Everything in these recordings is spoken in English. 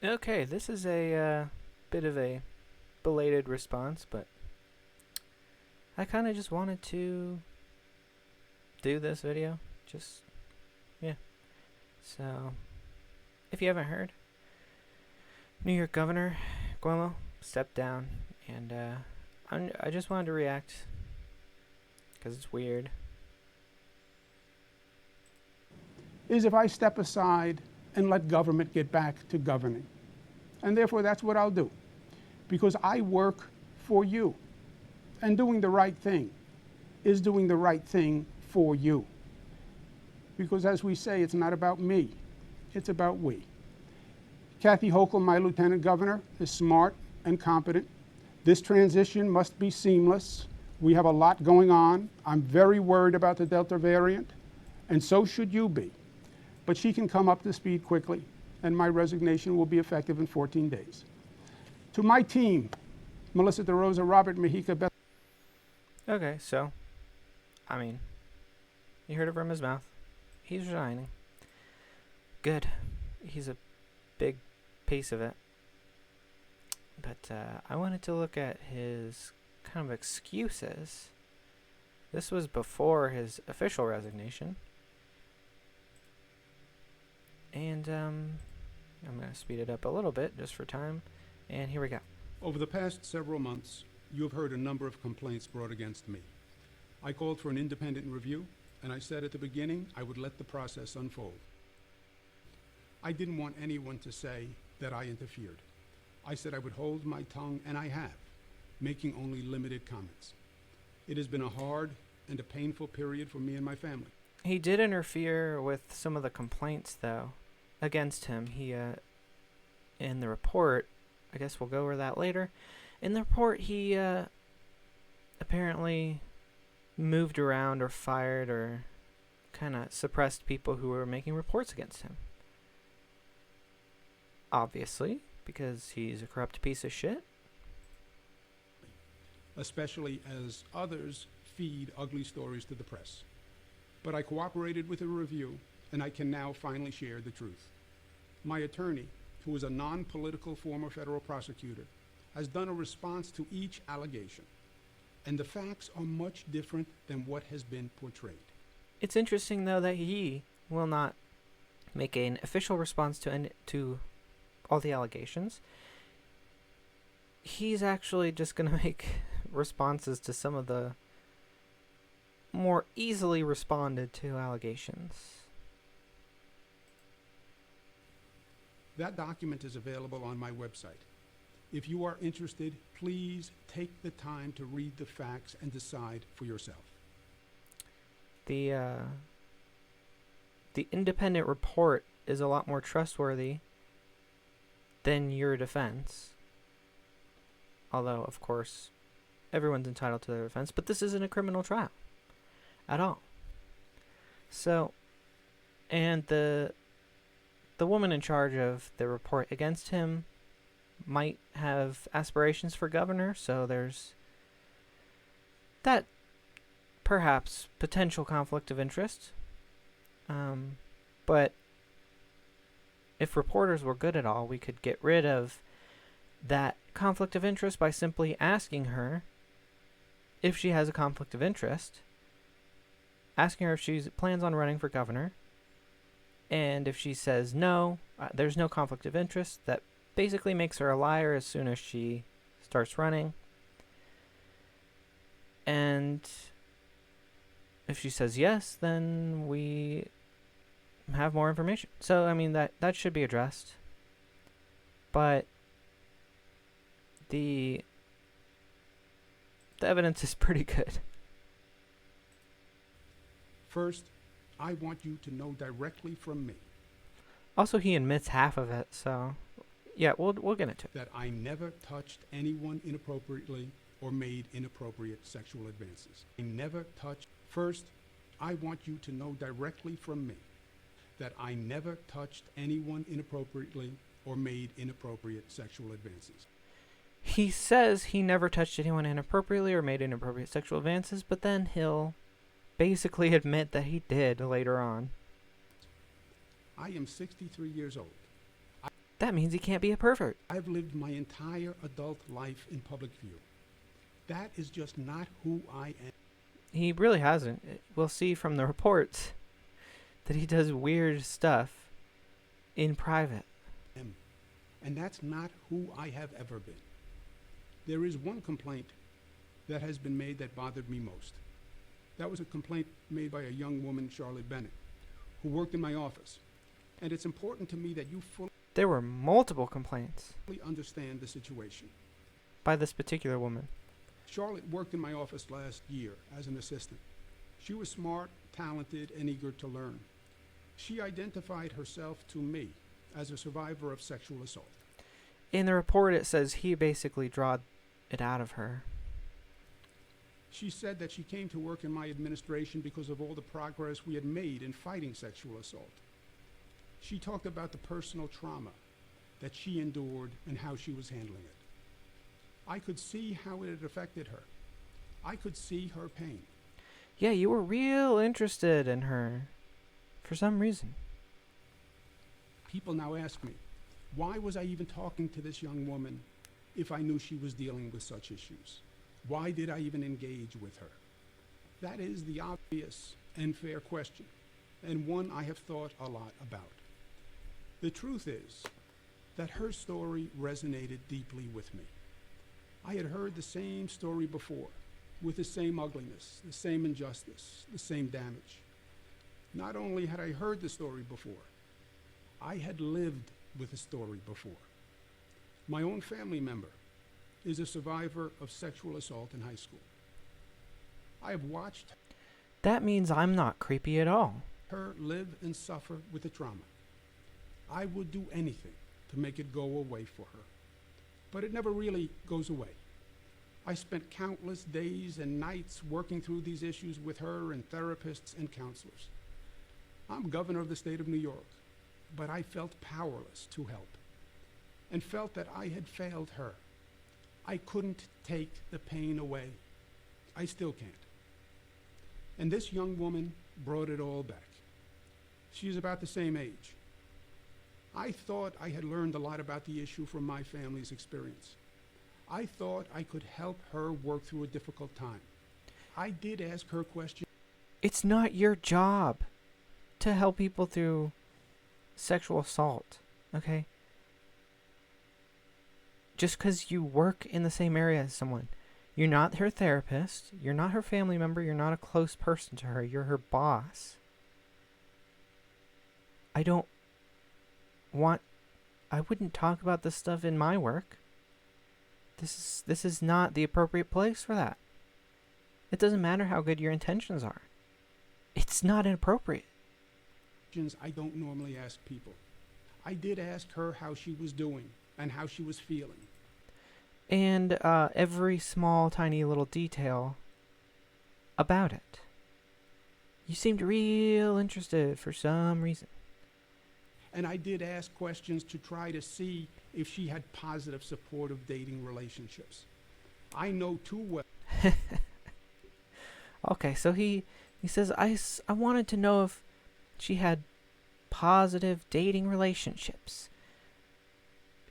Okay, this is a bit of a belated response, but I kind of just wanted to do this video. Just, yeah. So, if you haven't heard, New York Governor Cuomo stepped down, and I just wanted to react because it's weird. Is if I step aside and let government get back to governing. And therefore, that's what I'll do. Because I work for you. And doing the right thing is doing the right thing for you. Because as we say, it's not about me, it's about we. Kathy Hochul, my lieutenant governor, is smart and competent. This transition must be seamless. We have a lot going on. I'm very worried about the Delta variant, and so should you be. But she can come up to speed quickly, and my resignation will be effective in 14 days. To my team, Melissa DeRosa, Robert Mejica, Beth. Okay, so, I mean, you heard it from his mouth. He's resigning. Good. He's a big piece of it. But I wanted to look at his kind of excuses. This was before his official resignation. And I'm going to speed it up a little bit just for time. And here we go. Over the past several months, you have heard a number of complaints brought against me. I called for an independent review, and I said at the beginning I would let the process unfold. I didn't want anyone to say that I interfered. I said I would hold my tongue, and I have, making only limited comments. It has been a hard and a painful period for me and my family. He did interfere with some of the complaints, though, against him. He, in the report, I guess we'll go over that later. In the report, he apparently moved around or fired or kind of suppressed people who were making reports against him. Obviously, because he's a corrupt piece of shit. Especially as others feed ugly stories to the press. But I cooperated with a review, and I can now finally share the truth. My attorney, who is a non-political former federal prosecutor, has done a response to each allegation, and the facts are much different than what has been portrayed. It's interesting, though, that he will not make an official response to all the allegations. He's actually just going to make responses to some of the more easily responded to allegations. That document is available on my website. If you are interested, please take the time to read the facts and decide for yourself. The independent report is a lot more trustworthy than your defense. Although, of course, everyone's entitled to their defense, but this isn't a criminal trial at all. So, and the woman in charge of the report against him might have aspirations for governor, so there's that perhaps potential conflict of interest. But if reporters were good at all, we could get rid of that conflict of interest by simply asking her if she has a conflict of interest, asking her if she plans on running for governor, and if she says no, there's no conflict of interest, that basically makes her a liar as soon as she starts running. And if she says yes, then we have more information. So, I mean, that should be addressed. But the evidence is pretty good. First, I want you to know directly from me Also, he admits half of it, so yeah, we'll get into it. that I never touched anyone inappropriately or made inappropriate sexual advances. I never touched. First, I want you to know directly from me that I never touched anyone inappropriately or made inappropriate sexual advances. He says he never touched anyone inappropriately or made inappropriate sexual advances, but then he'll basically admit that he did later on. I am 63 years old. That means he can't be a pervert. I've lived my entire adult life in public view. That is just not who I am. He really hasn't. We'll see from the reports that he does weird stuff in private. And that's not who I have ever been. There is one complaint that has been made that bothered me most. That was a complaint made by a young woman, Charlotte Bennett, who worked in my office. And it's important to me that you fully There were multiple complaints understand the situation. by this particular woman. Charlotte worked in my office last year as an assistant. She was smart, talented, and eager to learn. She identified herself to me as a survivor of sexual assault. In the report, it says he basically drawed it out of her. She said that she came to work in my administration because of all the progress we had made in fighting sexual assault. She talked about the personal trauma that she endured and how she was handling it. I could see how it had affected her. I could see her pain. Yeah, you were real interested in her for some reason. People now ask me, why was I even talking to this young woman if I knew she was dealing with such issues? Why did I even engage with her? That is the obvious and fair question, and one I have thought a lot about. The truth is that her story resonated deeply with me. I had heard the same story before, with the same ugliness, the same injustice, the same damage. Not only had I heard the story before, I had lived with the story before. My own family member is a survivor of sexual assault in high school. I have watched That means I'm not creepy at all. her live and suffer with the trauma. I would do anything to make it go away for her, but it never really goes away. I spent countless days and nights working through these issues with her and therapists and counselors. I'm governor of the state of New York, but I felt powerless to help and felt that I had failed her. I couldn't take the pain away. I still can't. And this young woman brought it all back. She's about the same age. I thought I had learned a lot about the issue from my family's experience. I thought I could help her work through a difficult time. I did ask her questions. It's not your job to help people through sexual assault, okay? Just because you work in the same area as someone. You're not her therapist. You're not her family member. You're not a close person to her. You're her boss. I wouldn't talk about this stuff in my work. This is not the appropriate place for that. It doesn't matter how good your intentions are. It's not inappropriate. I don't normally ask people. I did ask her how she was doing and how she was feeling. And every small, tiny little detail about it. You seemed real interested for some reason. And I did ask questions to try to see if she had positive, supportive dating relationships. I know too well. Okay, so he says, I wanted to know if she had positive dating relationships.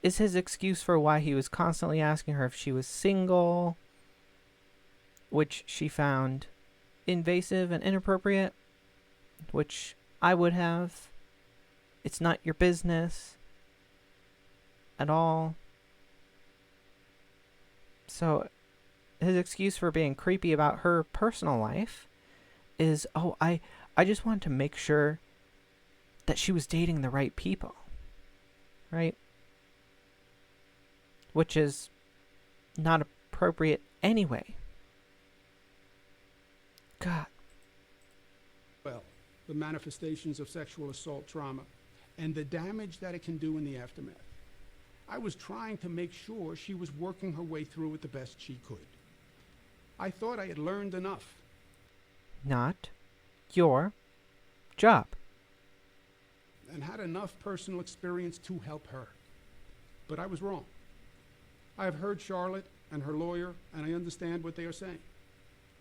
Is his excuse for why he was constantly asking her if she was single, which she found invasive and inappropriate, which I would have. It's not your business at all. So his excuse for being creepy about her personal life is, I just wanted to make sure that she was dating the right people. Right? Which is not appropriate anyway. God. Well, the manifestations of sexual assault trauma and the damage that it can do in the aftermath. I was trying to make sure she was working her way through it the best she could. I thought I had learned enough. Not your job. And had enough personal experience to help her. But I was wrong. I have heard Charlotte and her lawyer, and I understand what they are saying.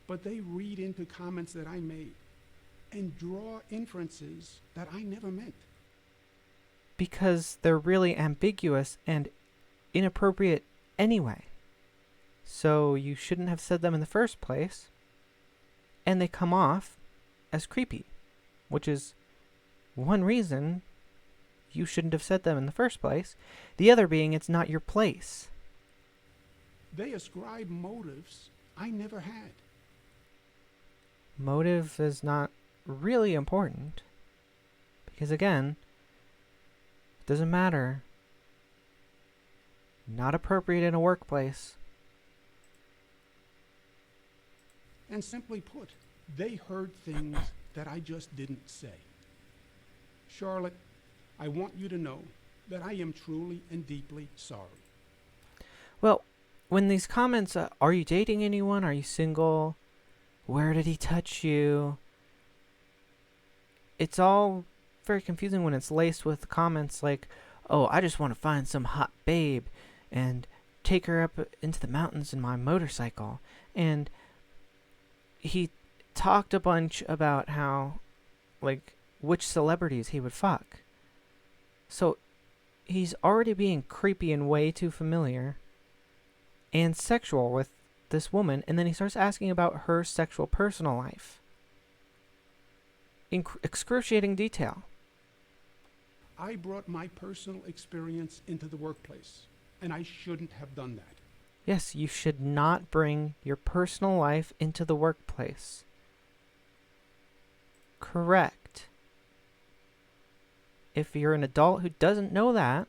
But they read into comments that I made and draw inferences that I never meant. because they're really ambiguous and inappropriate anyway. So you shouldn't have said them in the first place, and they come off as creepy, which is one reason you shouldn't have said them in the first place. The other being it's not your place. They ascribe motives I never had. Motive is not really important because, again, it doesn't matter. Not appropriate in a workplace. And simply put, they heard things that I just didn't say. Charlotte, I want you to know that I am truly and deeply sorry. Well, when these comments, are you dating anyone? Are you single? Where did he touch you? It's all very confusing when it's laced with comments like, oh, I just want to find some hot babe and take her up into the mountains in my motorcycle. And he talked a bunch about how, like, which celebrities he would fuck. So he's already being creepy and way too familiar and sexual with this woman, and then he starts asking about her sexual personal life in excruciating detail. I brought my personal experience into the workplace, and I shouldn't have done that. Yes, you should not bring your personal life into the workplace. Correct. If you're an adult who doesn't know that,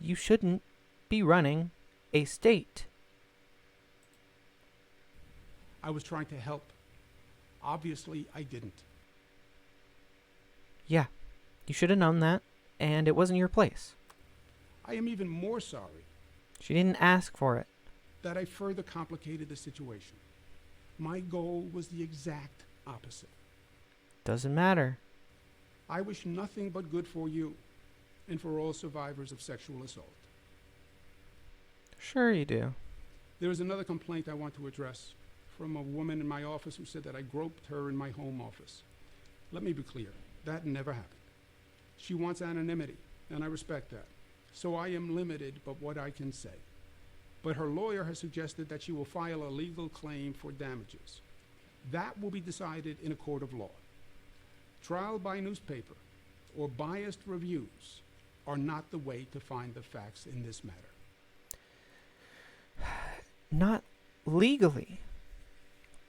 you shouldn't be running a state. I was trying to help. Obviously, I didn't. Yeah, you should have known that, and it wasn't your place. I am even more sorry She didn't ask for it. that I further complicated the situation. My goal was the exact opposite. Doesn't matter. I wish nothing but good for you and for all survivors of sexual assault. Sure you do. There is another complaint I want to address from a woman in my office who said that I groped her in my home office. Let me be clear, that never happened. She wants anonymity, and I respect that. So I am limited but what I can say. But her lawyer has suggested that she will file a legal claim for damages. That will be decided in a court of law. Trial by newspaper or biased reviews are not the way to find the facts in this matter. Not legally,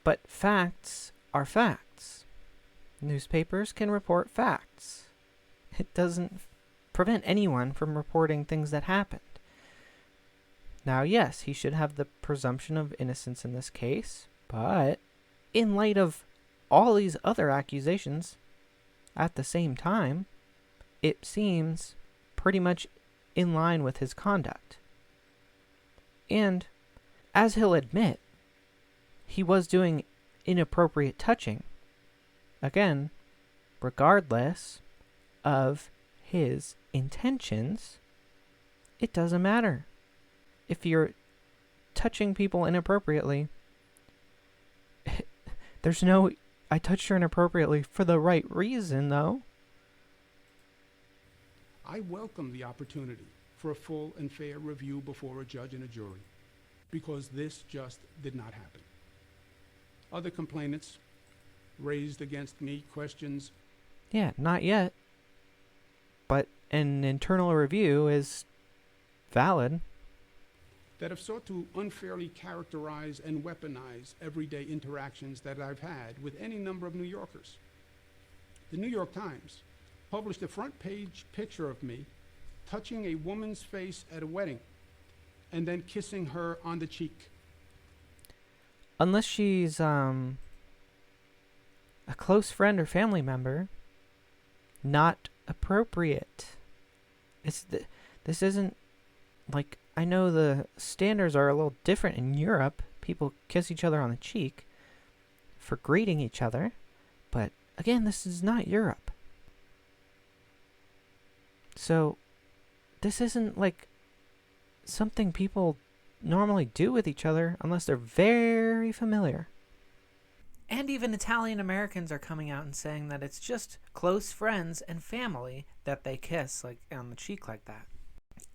but facts are facts. Newspapers can report facts. It doesn't prevent anyone from reporting things that happened. Now, yes, he should have the presumption of innocence in this case, but in light of all these other accusations at the same time, it seems pretty much in line with his conduct. And, as he'll admit, he was doing inappropriate touching. Again, regardless of his intentions, it doesn't matter. If you're touching people inappropriately, there's no, I touched her inappropriately for the right reason, though. I welcome the opportunity for a full and fair review before a judge and a jury, because this just did not happen. Other complainants raised against me questions. Yeah, not yet. But an internal review is valid. That have sought to unfairly characterize and weaponize everyday interactions that I've had with any number of New Yorkers. The New York Times published a front-page picture of me touching a woman's face at a wedding and then kissing her on the cheek. Unless she's a close friend or family member, not appropriate. This isn't like, I know the standards are a little different in Europe. People kiss each other on the cheek for greeting each other. But again, this is not Europe. So this isn't like something people normally do with each other unless they're very familiar. And even Italian Americans are coming out and saying that it's just close friends and family that they kiss like on the cheek like that.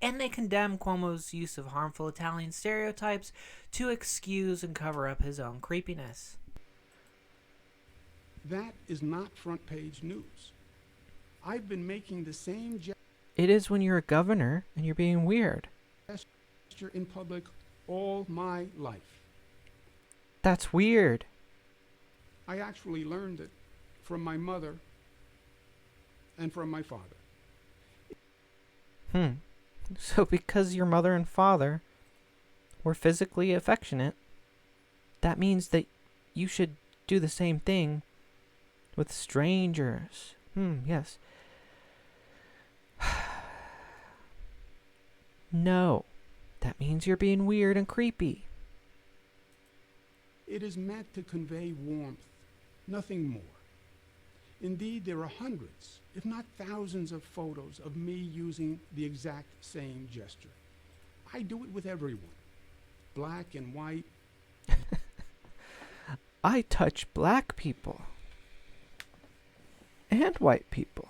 And they condemn Cuomo's use of harmful Italian stereotypes to excuse and cover up his own creepiness. That is not front page news. I've been making the same It is when you're a governor and you're being weird. gesture in public all my life. That's weird. I actually learned it from my mother and from my father. So because your mother and father were physically affectionate, that means that you should do the same thing with strangers. Yes. No. That means you're being weird and creepy. It is meant to convey warmth, nothing more. Indeed, there are hundreds, if not thousands, of photos of me using the exact same gesture. I do it with everyone, black and white. I touch black people. And white people.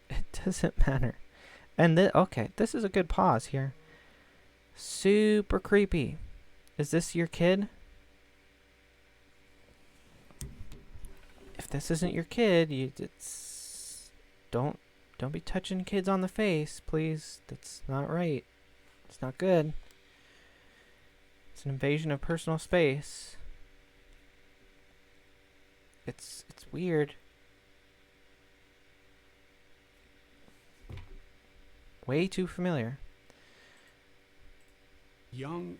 It doesn't matter. And okay, this is a good pause here. Super creepy. Is this your kid? If this isn't your kid, don't be touching kids on the face, please. That's not right. It's not good. It's an invasion of personal space. It's weird. Way too familiar. Young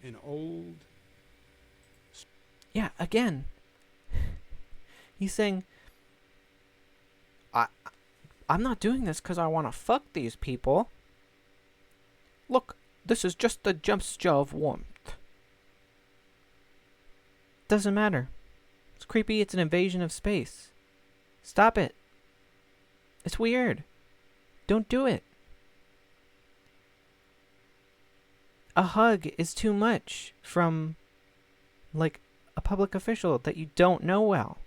and old. Yeah, again. He's saying, I'm not doing this because I want to fuck these people. Look, this is just a gesture of warmth. Doesn't matter. It's creepy. It's an invasion of space. Stop it. It's weird. Don't do it. A hug is too much from, like, a public official that you don't know well.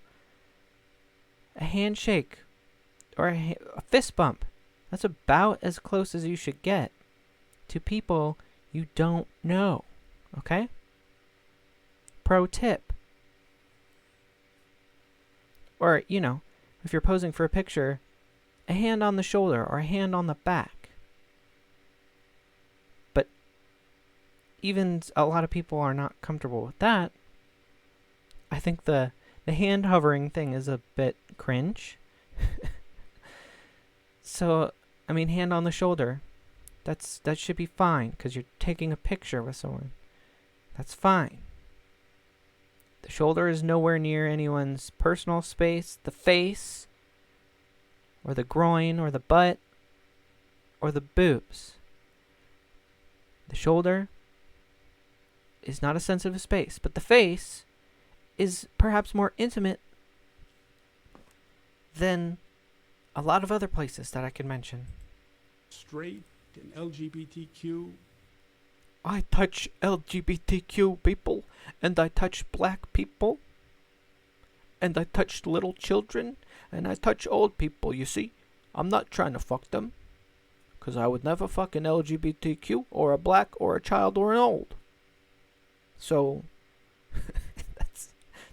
A handshake or a fist bump. That's about as close as you should get to people you don't know. Okay? Pro tip. Or, if you're posing for a picture, a hand on the shoulder or a hand on the back. But even a lot of people are not comfortable with that. I think the hand hovering thing is a bit cringe. So, hand on the shoulder. That should be fine because you're taking a picture with someone. That's fine. The shoulder is nowhere near anyone's personal space. The face, or the groin, or the butt, or the boobs. The shoulder is not a sensitive space, but the face is perhaps more intimate than a lot of other places that I can mention. Straight and LGBTQ. I touch LGBTQ people, and I touch black people, and I touch little children, and I touch old people, you see? I'm not trying to fuck them, because I would never fuck an LGBTQ, or a black, or a child, or an old. So,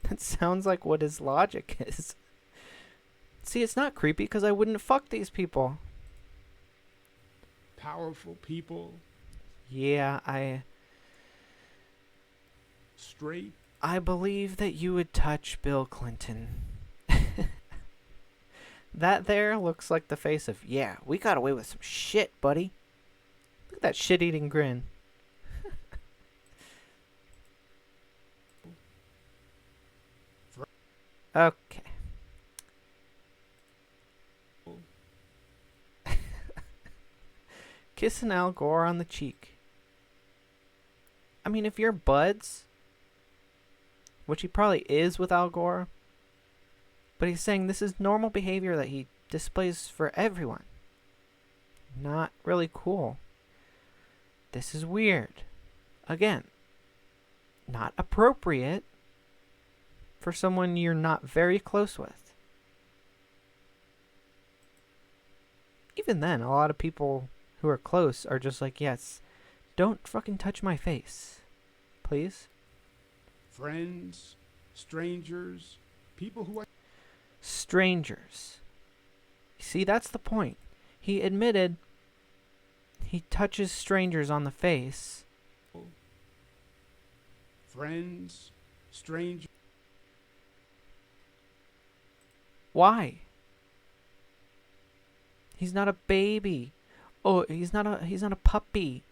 that sounds like what his logic is. See, it's not creepy, because I wouldn't fuck these people. Powerful people. Yeah, Straight. I believe that you would touch Bill Clinton. That there looks like the face of, yeah, we got away with some shit, buddy. Look at that shit-eating grin. Okay. Kissing Al Gore on the cheek. If you're buds, which he probably is with Al Gore, but he's saying this is normal behavior that he displays for everyone. Not really cool. This is weird. Again, not appropriate for someone you're not very close with. Even then, a lot of people who are close are just like, yes, don't fucking touch my face, please. Friends, strangers, people who I... Strangers. See, that's the point. He admitted he touches strangers on the face. Friends, strangers... Why? He's not a baby. Oh, he's not a puppy.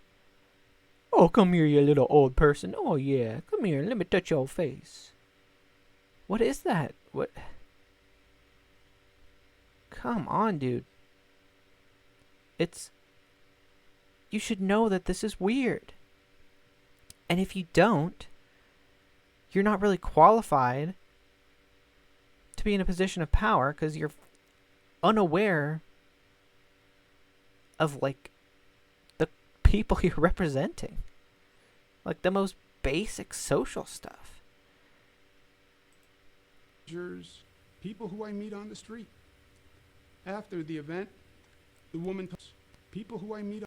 Oh, come here, you little old person. Oh, yeah. Come here. Let me touch your face. What is that? What? Come on, dude. You should know that this is weird. And if you don't, you're not really qualified to be in a position of power because you're unaware of, like, the people you're representing. Like, the most basic social stuff. People who I meet on the street. After the event, the woman told people who I meet,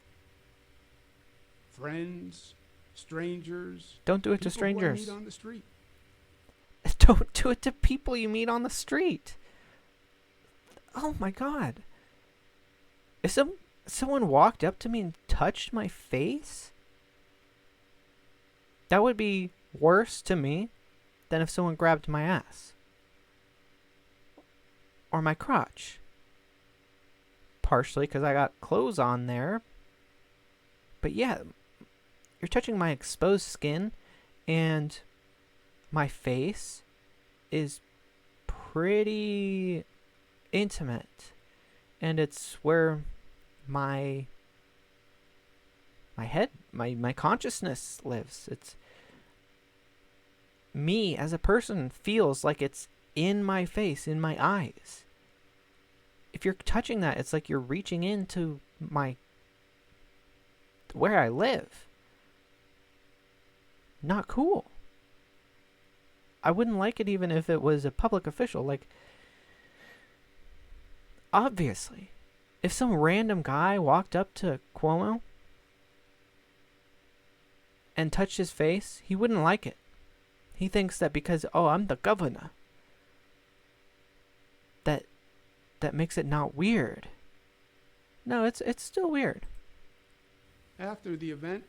friends, strangers. Don't do it to people who I strangers. meet on the street. Don't do it to people you meet on the street. Oh my god. If someone walked up to me and touched my face, that would be worse to me than if someone grabbed my ass. Or my crotch. Partially because I got clothes on there. But yeah, you're touching my exposed skin, and my face is pretty intimate. And it's where my head, my consciousness lives. It's me as a person feels like it's in my face, in my eyes. If you're touching that, it's like you're reaching into where I live. Not cool. I wouldn't like it even if it was a public official. Like, obviously, if some random guy walked up to Cuomo and touched his face, he wouldn't like it. He thinks that because, oh, I'm the governor, that makes it not weird. No, it's still weird. After the event,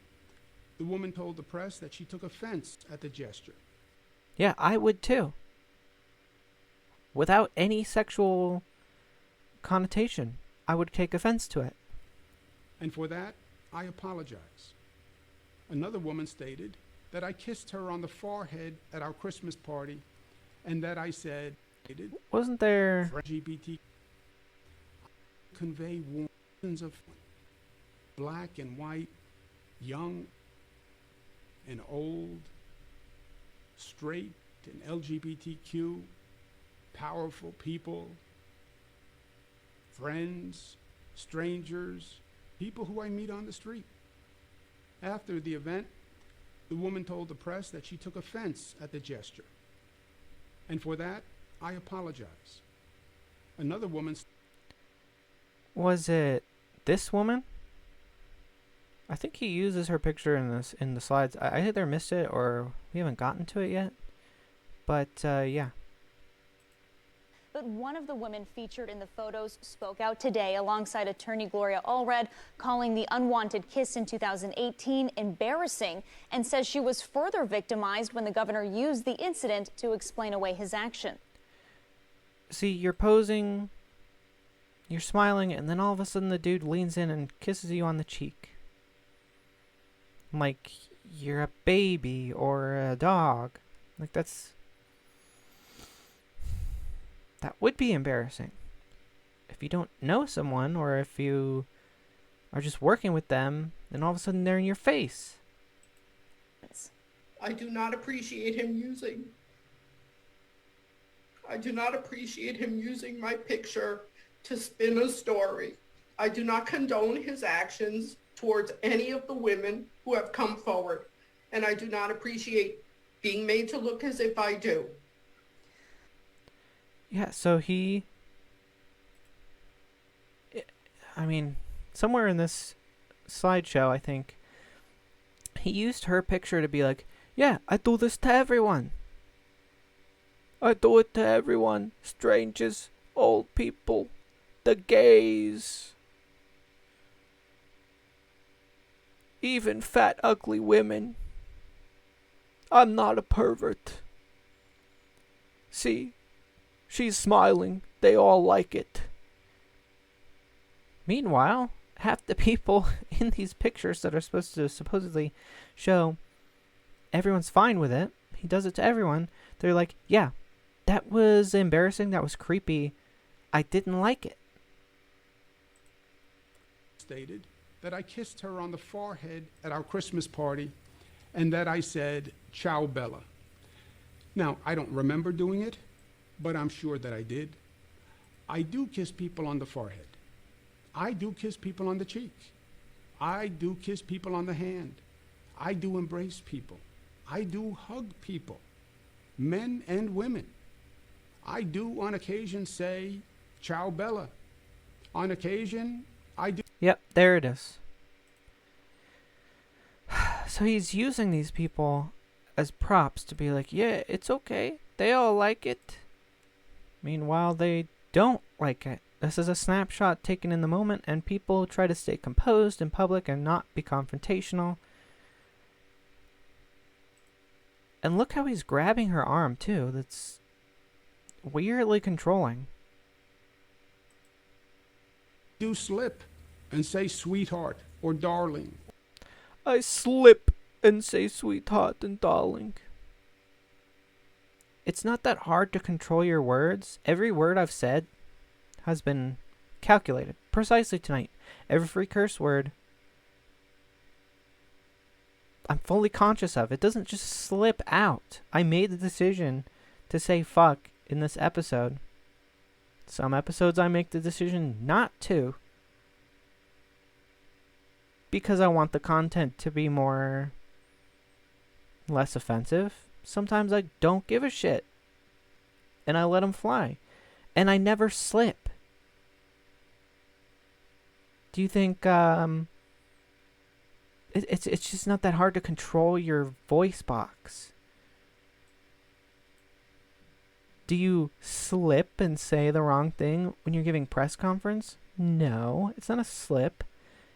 the woman told the press that she took offense at the gesture. Yeah, I would too. Without any sexual connotation, I would take offense to it. And for that, I apologize. Another woman stated that I kissed her on the forehead at our Christmas party and that I said, Wasn't there... LGBT convey warnings of black and white, young and old, straight and LGBTQ, powerful people, friends, strangers, people who I meet on the street. After the event, the woman told the press that she took offense at the gesture. And for that, I apologize. Another woman... Was it this woman? I think he uses her picture in the slides. I either missed it or we haven't gotten to it yet. But yeah. But one of the women featured in the photos spoke out today alongside attorney Gloria Allred, calling the unwanted kiss in 2018 embarrassing, and says she was further victimized when the governor used the incident to explain away his action. See, you're posing, you're smiling, and then all of a sudden the dude leans in and kisses you on the cheek. Like you're a baby or a dog. Like that would be embarrassing. If you don't know someone or if you are just working with them, then all of a sudden they're in your face. I do not appreciate him using my picture to spin a story. I do not condone his actions towards any of the women who have come forward, and I do not appreciate being made to look as if I do. Yeah, so I mean, somewhere in this slideshow, I think, he used her picture to be like, yeah, I do this to everyone. I do it to everyone. Strangers, old people, the gays. Even fat, ugly women. I'm not a pervert. See, she's smiling. They all like it. Meanwhile, half the people in these pictures that are supposed to supposedly show everyone's fine with it, he does it to everyone, they're like, yeah, that was embarrassing, that was creepy, I didn't like it. Stated that I kissed her on the forehead at our Christmas party and that I said, "Ciao, Bella." Now, I don't remember doing it, but I'm sure that I did. I do kiss people on the forehead. I do kiss people on the cheek. I do kiss people on the hand. I do embrace people. I do hug people, men and women. I do on occasion say, "Ciao, Bella." On occasion, I do. Yep, there it is. So he's using these people as props to be like, yeah, it's okay. They all like it. Meanwhile, they don't like it. This is a snapshot taken in the moment, and people try to stay composed in public and not be confrontational. And look how he's grabbing her arm, too. That's weirdly controlling. Do slip and say "sweetheart" or "darling." I slip and say sweetheart and darling. It's not that hard to control your words. Every word I've said has been calculated precisely tonight. Every curse word I'm fully conscious of. It doesn't just slip out. I made the decision to say fuck in this episode. Some episodes I make the decision not to, because I want the content to be less offensive. Sometimes I don't give a shit, and I let them fly, and I never slip. Do you think it's just not that hard to control your voice box? Do you slip and say the wrong thing when you're giving press conference? No, it's not a slip.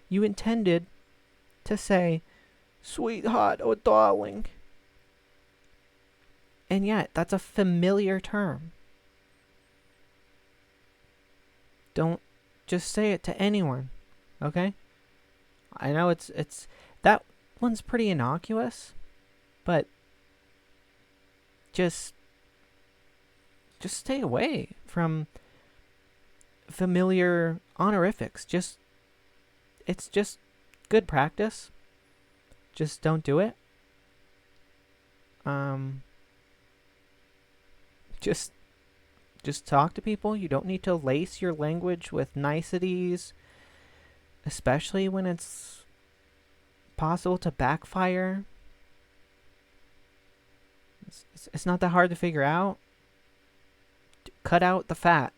You intended to say sweetheart or darling. And yet, that's a familiar term. Don't just say it to anyone, okay? I know it's that one's pretty innocuous, but just stay away from familiar honorifics. It's just good practice. Just don't do it. Just talk to people. You don't need to lace your language with niceties, especially when it's possible to backfire. It's not that hard to figure out. Cut out the fat.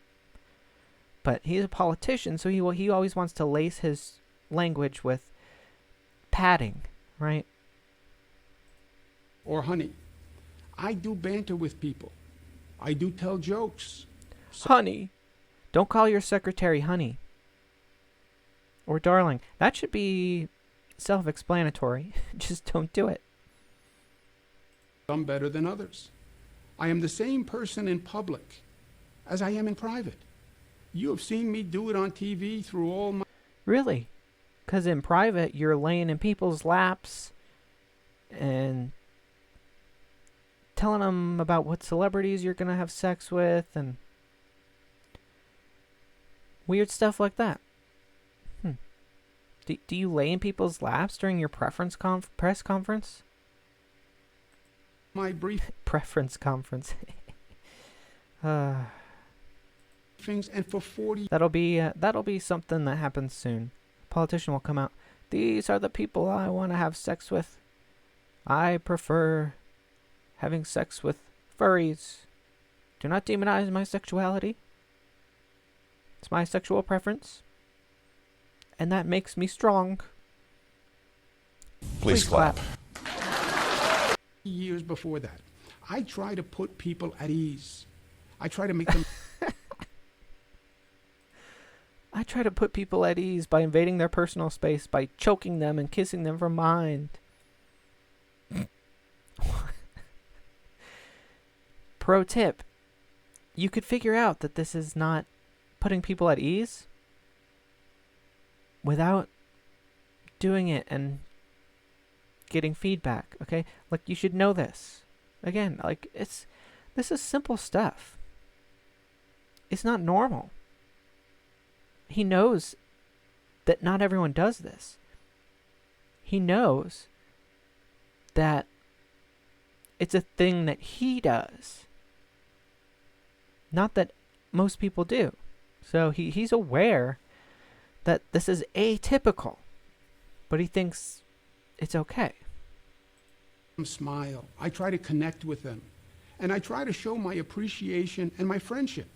But he's a politician, so he always wants to lace his language with padding, right? Or honey. I do banter with people. I do tell jokes. Honey. Don't call your secretary honey. Or darling. That should be self-explanatory. Just don't do it. Some better than others. I am the same person in public as I am in private. You have seen me do it on TV through all my... Really? Because in private, you're laying in people's laps and telling them about what celebrities you're going to have sex with and weird stuff like that. Do you lay in people's laps during your press conference? My brief... Preference conference. things, and for 40... That'll be something that happens soon. Politician will come out. These are the people I want to have sex with. I prefer having sex with furries. Do not demonize my sexuality. It's my sexual preference. And that makes me strong. Please clap. Years before that, I try to put people at ease. I try to make them I try to put people at ease by invading their personal space, by choking them and kissing them from behind. Pro tip. You could figure out that this is not putting people at ease without doing it and getting feedback, okay? Like, you should know this. Again, like, this is simple stuff. It's not normal. He knows that not everyone does this. He knows that it's a thing that he does. Not that most people do. So he's aware that this is atypical, but he thinks it's okay. smile. I try to connect with them. And I try to show my appreciation and my friendship.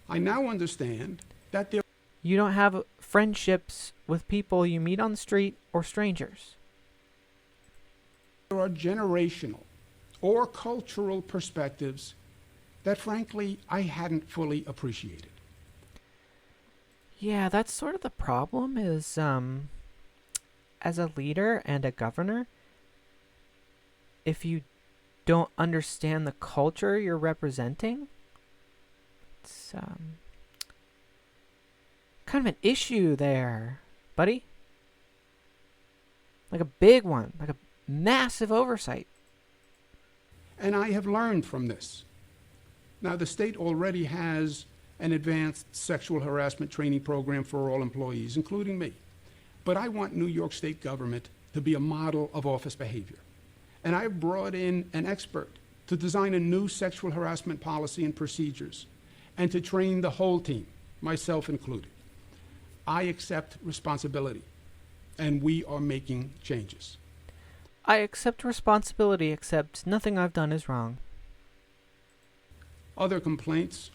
I now understand that there You don't have friendships with people you meet on the street or strangers. are generational or cultural perspectives that, frankly, I hadn't fully appreciated. Yeah, that's sort of the problem is, as a leader and a governor, if you don't understand the culture you're representing, it's, kind of an issue there, buddy. Like a big one, like a massive oversight. And I have learned from this. Now, the state already has an advanced sexual harassment training program for all employees, including me. But I want New York State government to be a model of office behavior. And I've brought in an expert to design a new sexual harassment policy and procedures, and to train the whole team, myself included. I accept responsibility, and we are making changes. I accept responsibility, except nothing I've done is wrong. Other complaints,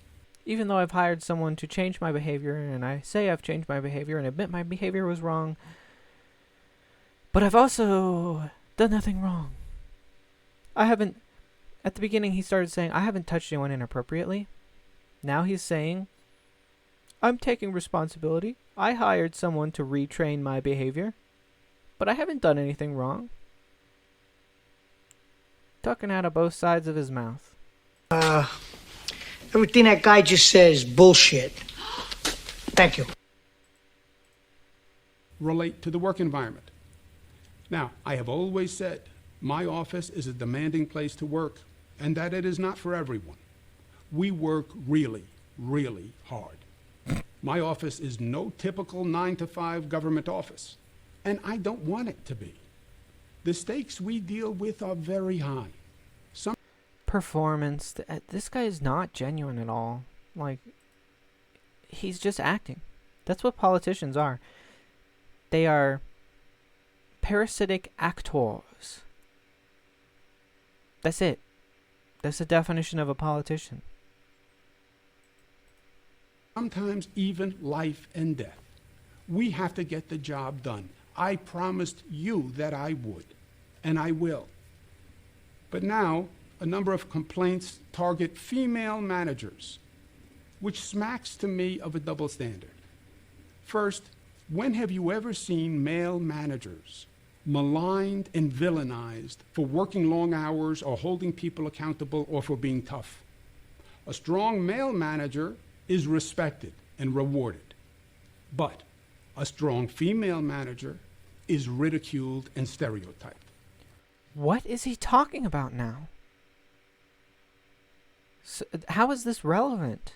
Even though I've hired someone to change my behavior, and I say I've changed my behavior and admit my behavior was wrong, but I've also done nothing wrong. I haven't... At the beginning, he started saying, I haven't touched anyone inappropriately. Now he's saying, I'm taking responsibility. I hired someone to retrain my behavior, but I haven't done anything wrong. Talking out of both sides of his mouth. Everything that guy just says, bullshit. Thank you. relate to the work environment. Now, I have always said my office is a demanding place to work, and that it is not for everyone. We work really, really hard. My office is no typical 9-to-5 government office, and I don't want it to be. The stakes we deal with are very high. Performance. This guy is not genuine at all. Like, he's just acting. That's what politicians are. They are parasitic actors. That's it. That's the definition of a politician. Sometimes even life and death. We have to get the job done. I promised you that I would, and I will. But now, a number of complaints target female managers, which smacks to me of a double standard. First, when have you ever seen male managers maligned and villainized for working long hours or holding people accountable or for being tough? A strong male manager is respected and rewarded, but a strong female manager is ridiculed and stereotyped. What is he talking about now? So, how is this relevant?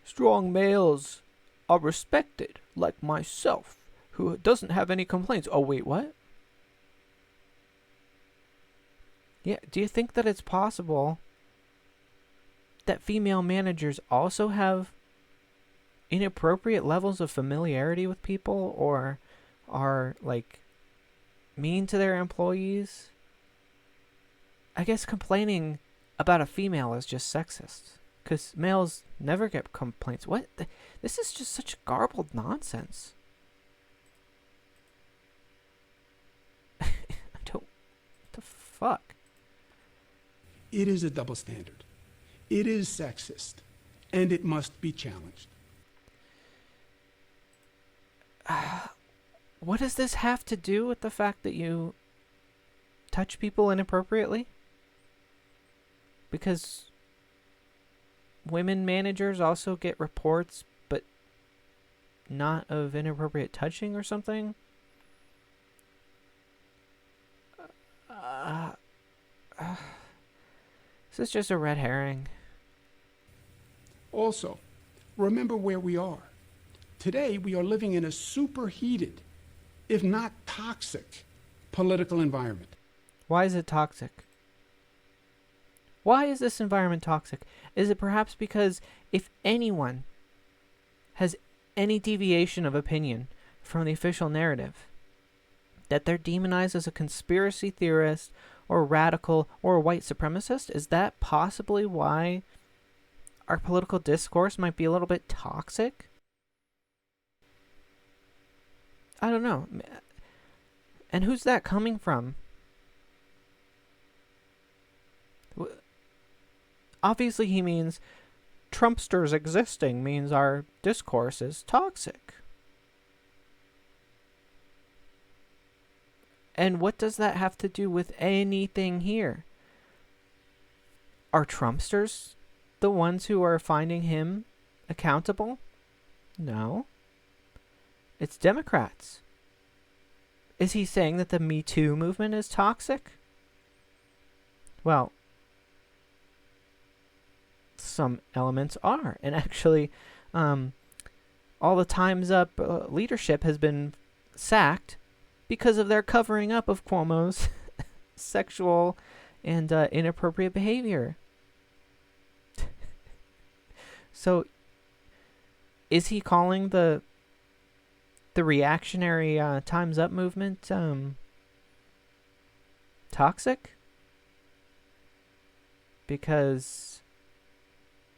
Strong males are respected, like myself, who doesn't have any complaints. Oh, wait, what? Yeah, do you think that it's possible that female managers also have inappropriate levels of familiarity with people, or are, like, mean to their employees? I guess complaining about a female is just sexist. Because males never get complaints. What? This is just such garbled nonsense. I don't... What the fuck? It is a double standard. It is sexist, and it must be challenged. What does this have to do with the fact that you touch people inappropriately? Because women managers also get reports, but not of inappropriate touching or something? This is just a red herring. Also, remember where we are. Today, we are living in a superheated, if not toxic, political environment. Why is it toxic? Why is this environment toxic? Is it perhaps because if anyone has any deviation of opinion from the official narrative, that they're demonized as a conspiracy theorist or radical or a white supremacist? Is that possibly why our political discourse might be a little bit toxic? I don't know. And who's that coming from? Obviously he means Trumpsters existing means our discourse is toxic. And what does that have to do with anything here? Are Trumpsters the ones who are finding him accountable? No. It's Democrats. Is he saying that the metoo movement is toxic? Well, some elements are. And actually, all the Time's Up leadership has been sacked because of their covering up of Cuomo's sexual and inappropriate behavior. So, is he calling the reactionary Time's Up movement toxic? Because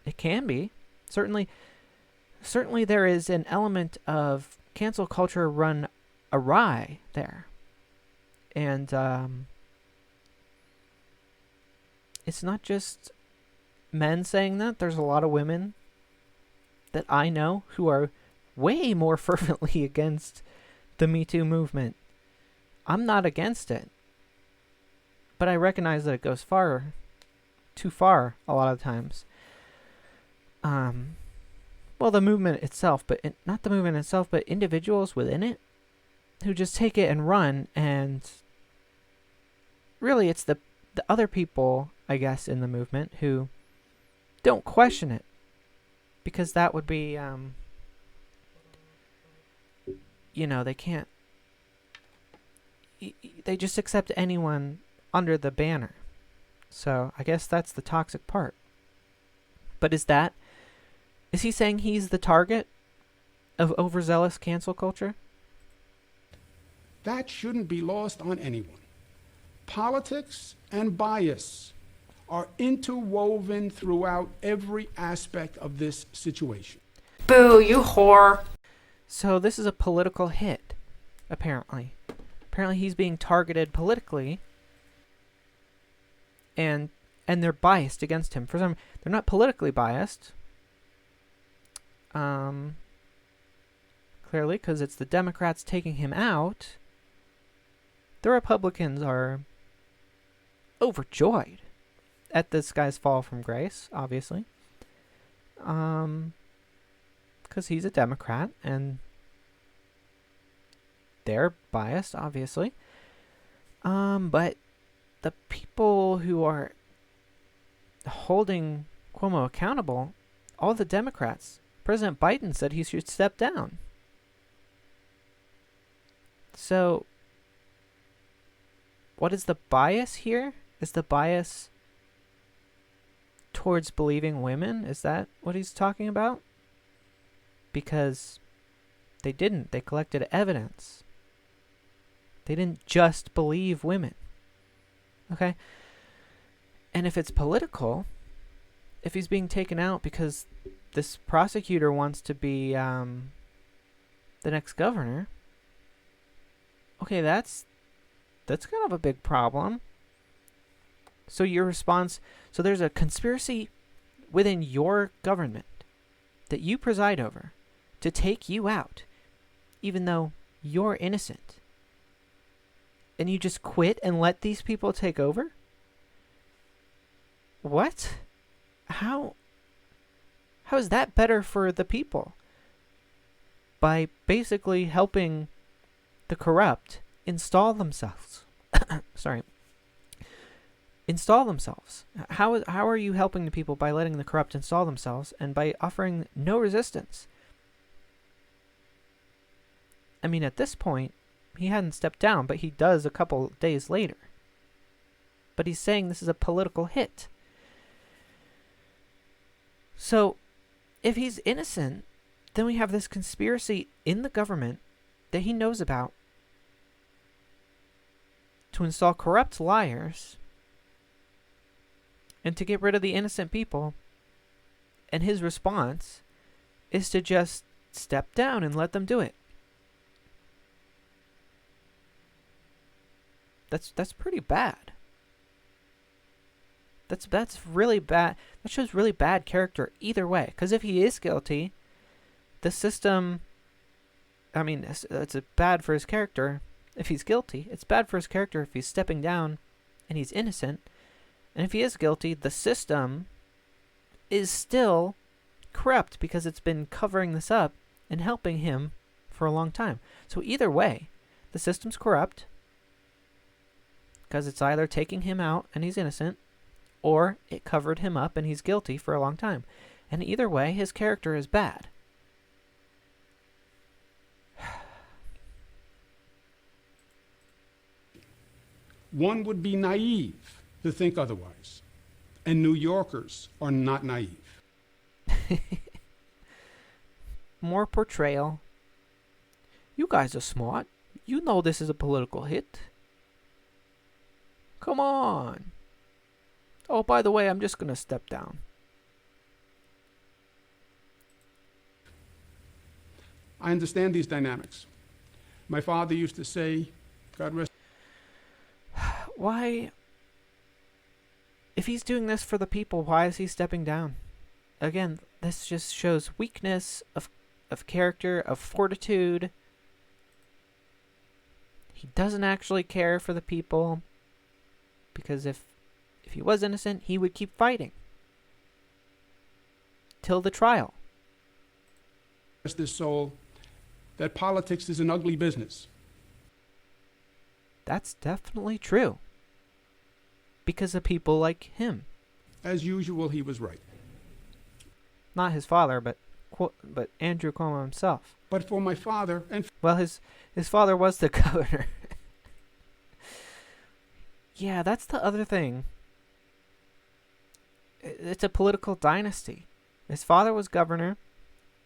it can be. Certainly there is an element of cancel culture run awry there. And it's not just men saying that. There's a lot of women that I know who are way more fervently against the Me Too movement. I'm not against it, but I recognize that it goes too far a lot of times. Well, the movement itself, but not the movement itself, but individuals within it who just take it and run, and really it's the other people, I guess, in the movement who don't question it, because that would be, they can't, they just accept anyone under the banner. So I guess that's the toxic part. But is he saying he's the target of overzealous cancel culture? That shouldn't be lost on anyone. Politics and bias are interwoven throughout every aspect of this situation. Boo, you whore. So this is a political hit, apparently. Apparently he's being targeted politically, and they're biased against him. For some, they're not politically biased. Clearly, because it's the Democrats taking him out. The Republicans are overjoyed at this guy's fall from grace, obviously. Because he's a Democrat, and they're biased, obviously. But the people who are holding Cuomo accountable, all the Democrats, President Biden said he should step down. So, what is the bias here? Is the bias towards believing women? Is that what he's talking about? Because they didn't. They collected evidence. They didn't just believe women. Okay? And if it's political, if he's being taken out because this prosecutor wants to be the next governor, okay, that's kind of a big problem. So your response, so there's a conspiracy within your government that you preside over to take you out, even though you're innocent. And you just quit and let these people take over? What? How is that better for the people? By basically helping the corrupt install themselves. Sorry. Install themselves. How are you helping the people by letting the corrupt install themselves and by offering no resistance? I mean, at this point, he hadn't stepped down, but he does a couple days later. But he's saying this is a political hit. So, if he's innocent, then we have this conspiracy in the government that he knows about to install corrupt liars and to get rid of the innocent people. And his response is to just step down and let them do it. That's pretty bad. That's really bad. That shows really bad character either way. Because if he is guilty, the system, I mean, it's bad for his character if he's guilty. It's bad for his character if he's stepping down and he's innocent. And if he is guilty, the system is still corrupt because it's been covering this up and helping him for a long time. So either way, the system's corrupt because it's either taking him out and he's innocent, or it covered him up and he's guilty for a long time. And either way, his character is bad. One would be naive to think otherwise. And New Yorkers are not naive. More portrayal. You guys are smart. You know this is a political hit. Come on. Oh, by the way, I'm just going to step down. I understand these dynamics. My father used to say, God rest. Why? If he's doing this for the people, why is he stepping down? Again, this just shows weakness of character, of fortitude. He doesn't actually care for the people. Because if he was innocent, he would keep fighting. Till the trial. Rest his soul, that politics is an ugly business. That's definitely true. Because of people like him. As usual, he was right. Not his father, but Andrew Cuomo himself. But for my father and... Well, his father was the governor. Yeah, that's the other thing. It's a political dynasty. His father was governor,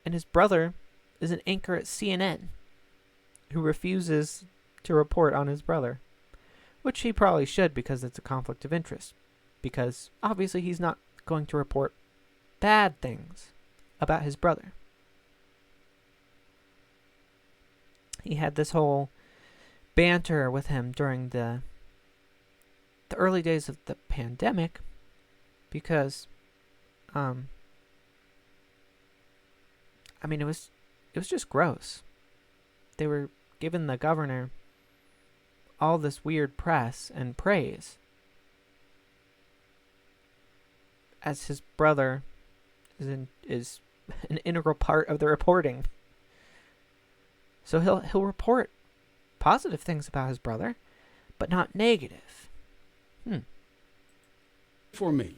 and his brother is an anchor at CNN who refuses to report on his brother. Which he probably should, because it's a conflict of interest. Because obviously he's not going to report bad things about his brother. He had this whole banter with him during the early days of the pandemic, because I mean, it was just gross. They were giving the governor all this weird press and praise as his brother is an integral part of the reporting. So he'll report positive things about his brother, but not negative. For me,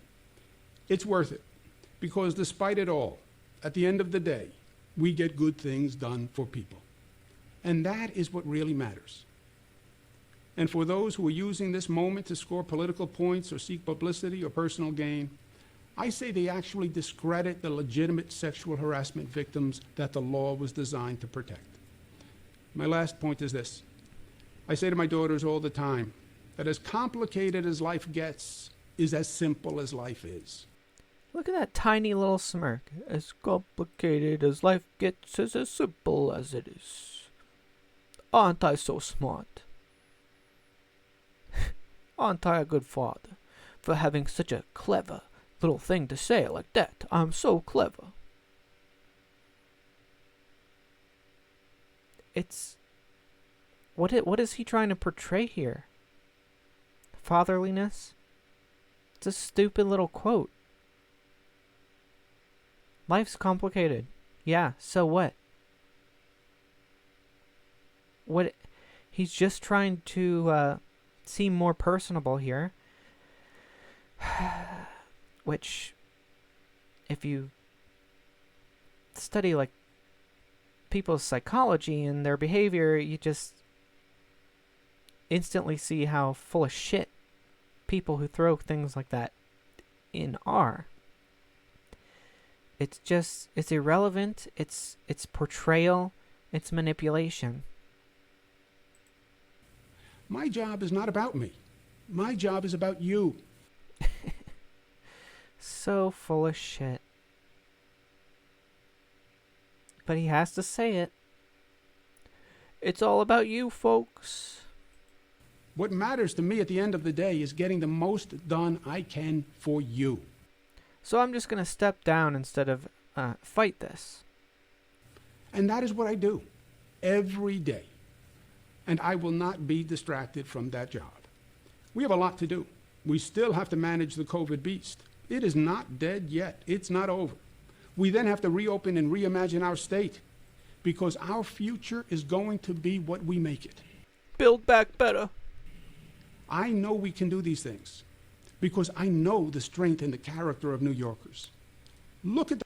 it's worth it. Because despite it all, at the end of the day, we get good things done for people. And that is what really matters. And for those who are using this moment to score political points or seek publicity or personal gain, I say they actually discredit the legitimate sexual harassment victims that the law was designed to protect. My last point is this. I say to my daughters all the time that as complicated as life gets, is as simple as life is. Look at that tiny little smirk. As complicated as life gets is as simple as it is. Aren't I so smart? Aren't I a good father for having such a clever little thing to say like that? I'm so clever. It's... What is he trying to portray here? Fatherliness? It's a stupid little quote. Life's complicated. Yeah, so what? What? He's just trying to seem more personable here. Which, if you study like people's psychology and their behavior, you just instantly see how full of shit people who throw things like that in are. It's irrelevant, it's portrayal, it's manipulation. My job is not about me. My job is about you. So full of shit. But he has to say it. It's all about you, folks. What matters to me at the end of the day is getting the most done I can for you. So I'm just going to step down instead of fight this. And that is what I do every day. And I will not be distracted from that job. We have a lot to do. We still have to manage the COVID beast. It is not dead yet. It's not over. We then have to reopen and reimagine our state because our future is going to be what we make it. Build back better. I know we can do these things because I know the strength and the character of New Yorkers. Look at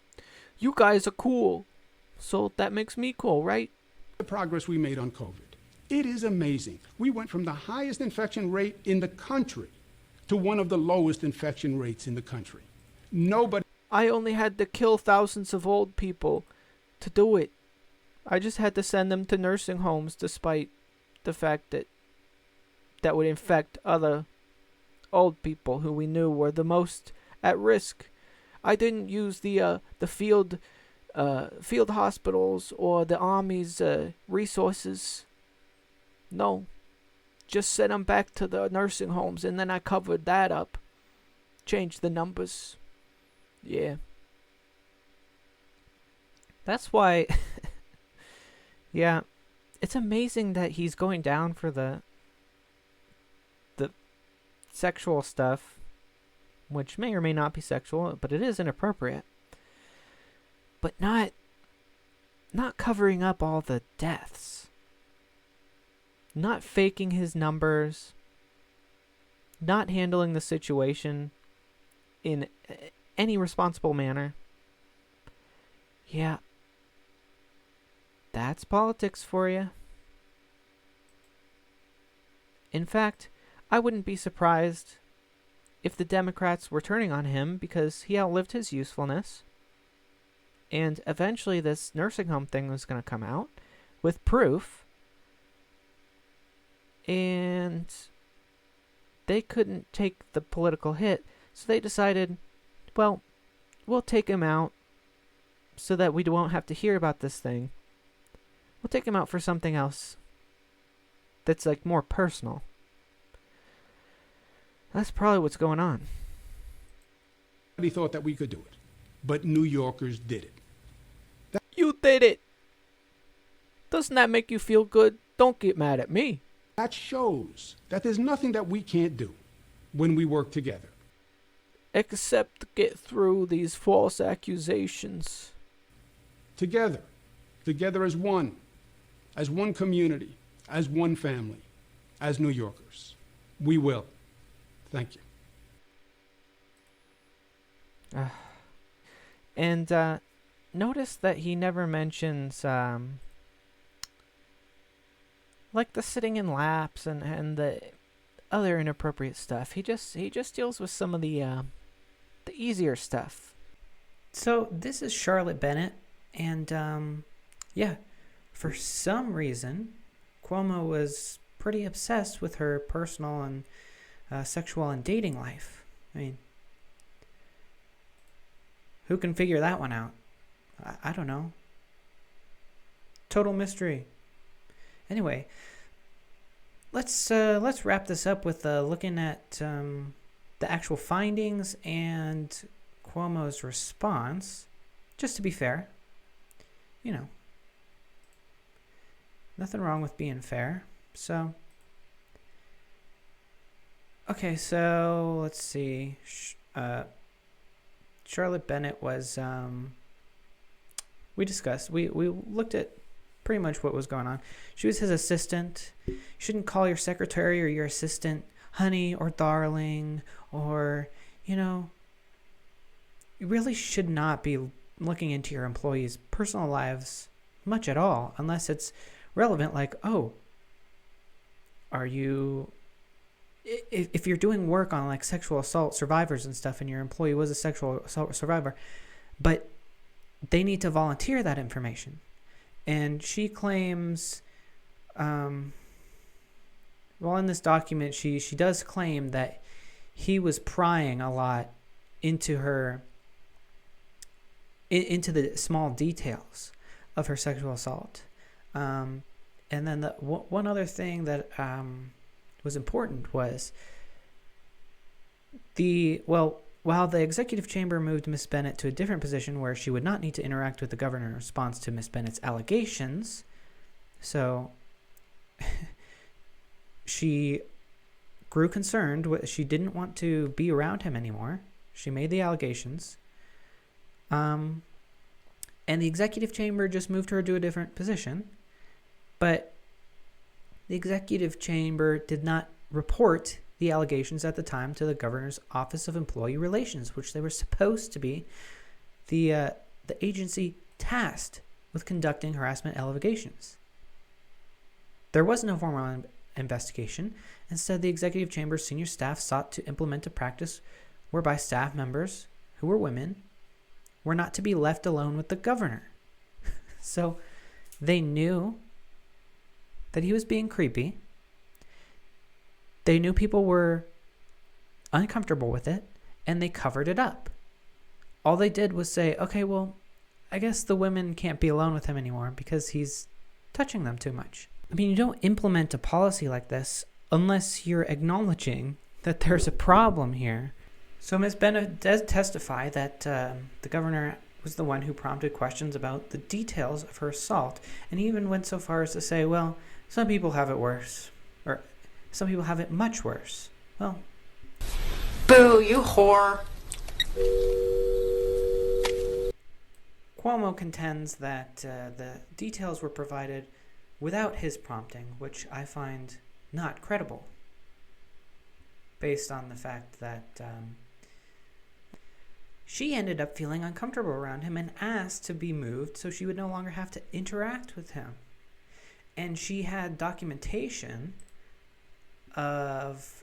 You guys are cool. So that makes me cool, right? the progress we made on COVID. It is amazing. We went from the highest infection rate in the country to one of the lowest infection rates in the country. Nobody. I only had to kill thousands of old people to do it. I just had to send them to nursing homes despite the fact that that would infect other old people who we knew were the most at risk. I didn't use the field hospitals or the army's resources. No, just sent them back to the nursing homes, and then I covered that up, changed the numbers. Yeah, that's why. Yeah, it's amazing that he's going down for the sexual stuff, which may or may not be sexual, but it is inappropriate. But not covering up all the deaths. Not faking his numbers. Not handling the situation in any responsible manner. Yeah. That's politics for you. In fact, I wouldn't be surprised if the Democrats were turning on him because he outlived his usefulness. And eventually this nursing home thing was going to come out with proof. And they couldn't take the political hit. So they decided, well, we'll take him out so that we won't have to hear about this thing. We'll take him out for something else that's like more personal. That's probably what's going on. Nobody thought that we could do it, but New Yorkers did it. You did it! Doesn't that make you feel good? Don't get mad at me. That shows that there's nothing that we can't do when we work together. Except get through these false accusations. Together as one community, as one family, as New Yorkers. We will. Thank you. And notice that he never mentions like the sitting in laps and the other inappropriate stuff. He just deals with some of the easier stuff. So this is Charlotte Bennett, and yeah, for some reason, Cuomo was pretty obsessed with her personal and sexual and dating life. I mean, who can figure that one out? I don't know. Total mystery. Anyway, let's wrap this up with looking at the actual findings and Cuomo's response. Just to be fair, you know, nothing wrong with being fair. So, okay, so let's see. Charlotte Bennett was, we discussed, we looked at pretty much what was going on. She was his assistant. You shouldn't call your secretary or your assistant honey or darling, or, you know, you really should not be looking into your employees' personal lives much at all, unless it's relevant, like, oh, are you, if you're doing work on like sexual assault survivors and stuff, and your employee was a sexual assault survivor, but they need to volunteer that information. And she claims, well, in this document, she does claim that he was prying a lot into the small details of her sexual assault. And then one other thing that was important was while the executive chamber moved Miss Bennett to a different position where she would not need to interact with the governor in response to Miss Bennett's allegations, so she grew concerned. She didn't want to be around him anymore. She made the allegations. And the executive chamber just moved her to a different position. But the executive chamber did not report the allegations at the time to the governor's Office of Employee Relations, which they were supposed to be the agency tasked with conducting harassment allegations. There was no formal investigation. Instead, the executive chamber's senior staff sought to implement a practice whereby staff members, who were women, were not to be left alone with the governor. So they knew that he was being creepy. They knew people were uncomfortable with it, and they covered it up. All they did was say, okay, well, I guess the women can't be alone with him anymore because he's touching them too much. I mean, you don't implement a policy like this unless you're acknowledging that there's a problem here. So Ms. Bennett does testify that the governor was the one who prompted questions about the details of her assault, and even went so far as to say, well, some people have it worse, or some people have it much worse. Well, boo, you whore. Cuomo contends that the details were provided without his prompting, which I find not credible, based on the fact that she ended up feeling uncomfortable around him and asked to be moved so she would no longer have to interact with him. And she had documentation of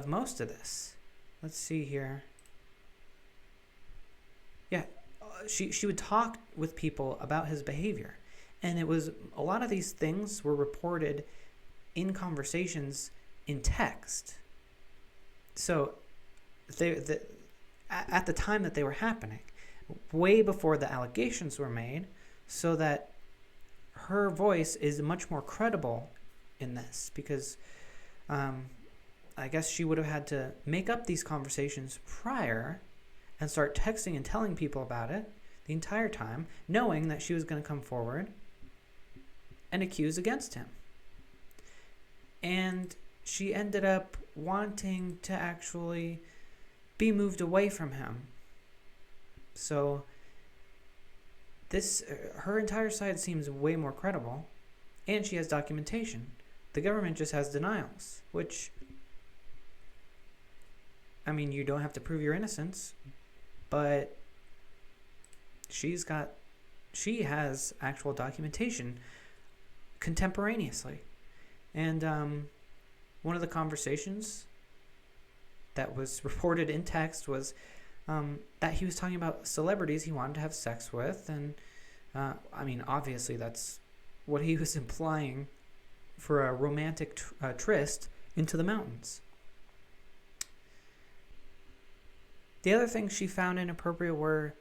most of this. Let's see here. Yeah, she would talk with people about his behavior. And it was, a lot of these things were reported in conversations in text. So at the time that they were happening, way before the allegations were made, so that her voice is much more credible in this, because I guess she would have had to make up these conversations prior and start texting and telling people about it the entire time, knowing that she was going to come forward and accuse against him. And she ended up wanting to actually be moved away from him. So her entire side seems way more credible, and she has documentation. The government just has denials, which, I mean, you don't have to prove your innocence, but she has actual documentation contemporaneously. And one of the conversations that was reported in text was that he was talking about celebrities he wanted to have sex with. And I mean, obviously that's what he was implying for a romantic tryst into the mountains. The other things she found inappropriate were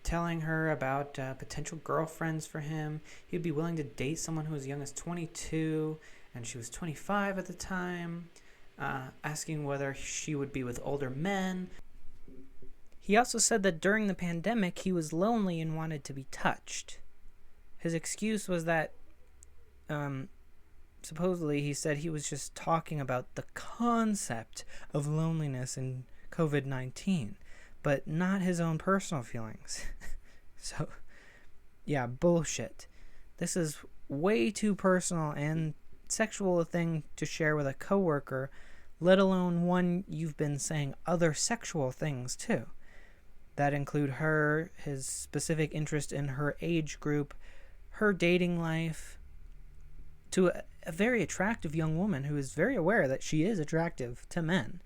telling her about potential girlfriends for him. He'd be willing to date someone who was as young as 22, and she was 25 at the time, asking whether she would be with older men. He also said that during the pandemic, he was lonely and wanted to be touched. His excuse was that, supposedly, he said he was just talking about the concept of loneliness in COVID-19, but not his own personal feelings. So, yeah, bullshit. This is way too personal and sexual a thing to share with a coworker, let alone one you've been saying other sexual things to. That include her, his specific interest in her age group, her dating life, to a very attractive young woman who is very aware that she is attractive to men.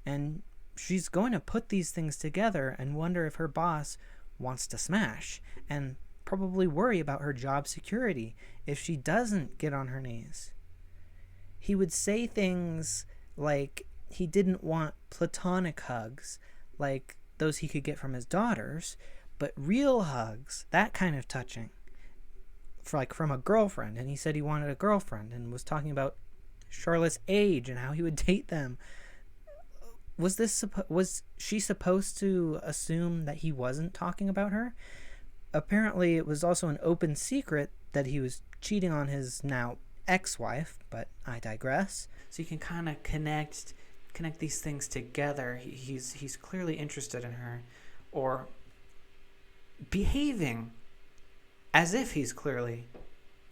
And she's going to put these things together and wonder if her boss wants to smash, and probably worry about her job security if she doesn't get on her knees. He would say things like he didn't want platonic hugs, like those he could get from his daughters, but real hugs, that kind of touching, for like from a girlfriend. And he said he wanted a girlfriend and was talking about Charlotte's age and how he would date them. Was she supposed to assume that he wasn't talking about her? Apparently, it was also an open secret that he was cheating on his now ex-wife, but I digress. So you can kind of connect these things together. He's clearly interested in her, or behaving as if he's clearly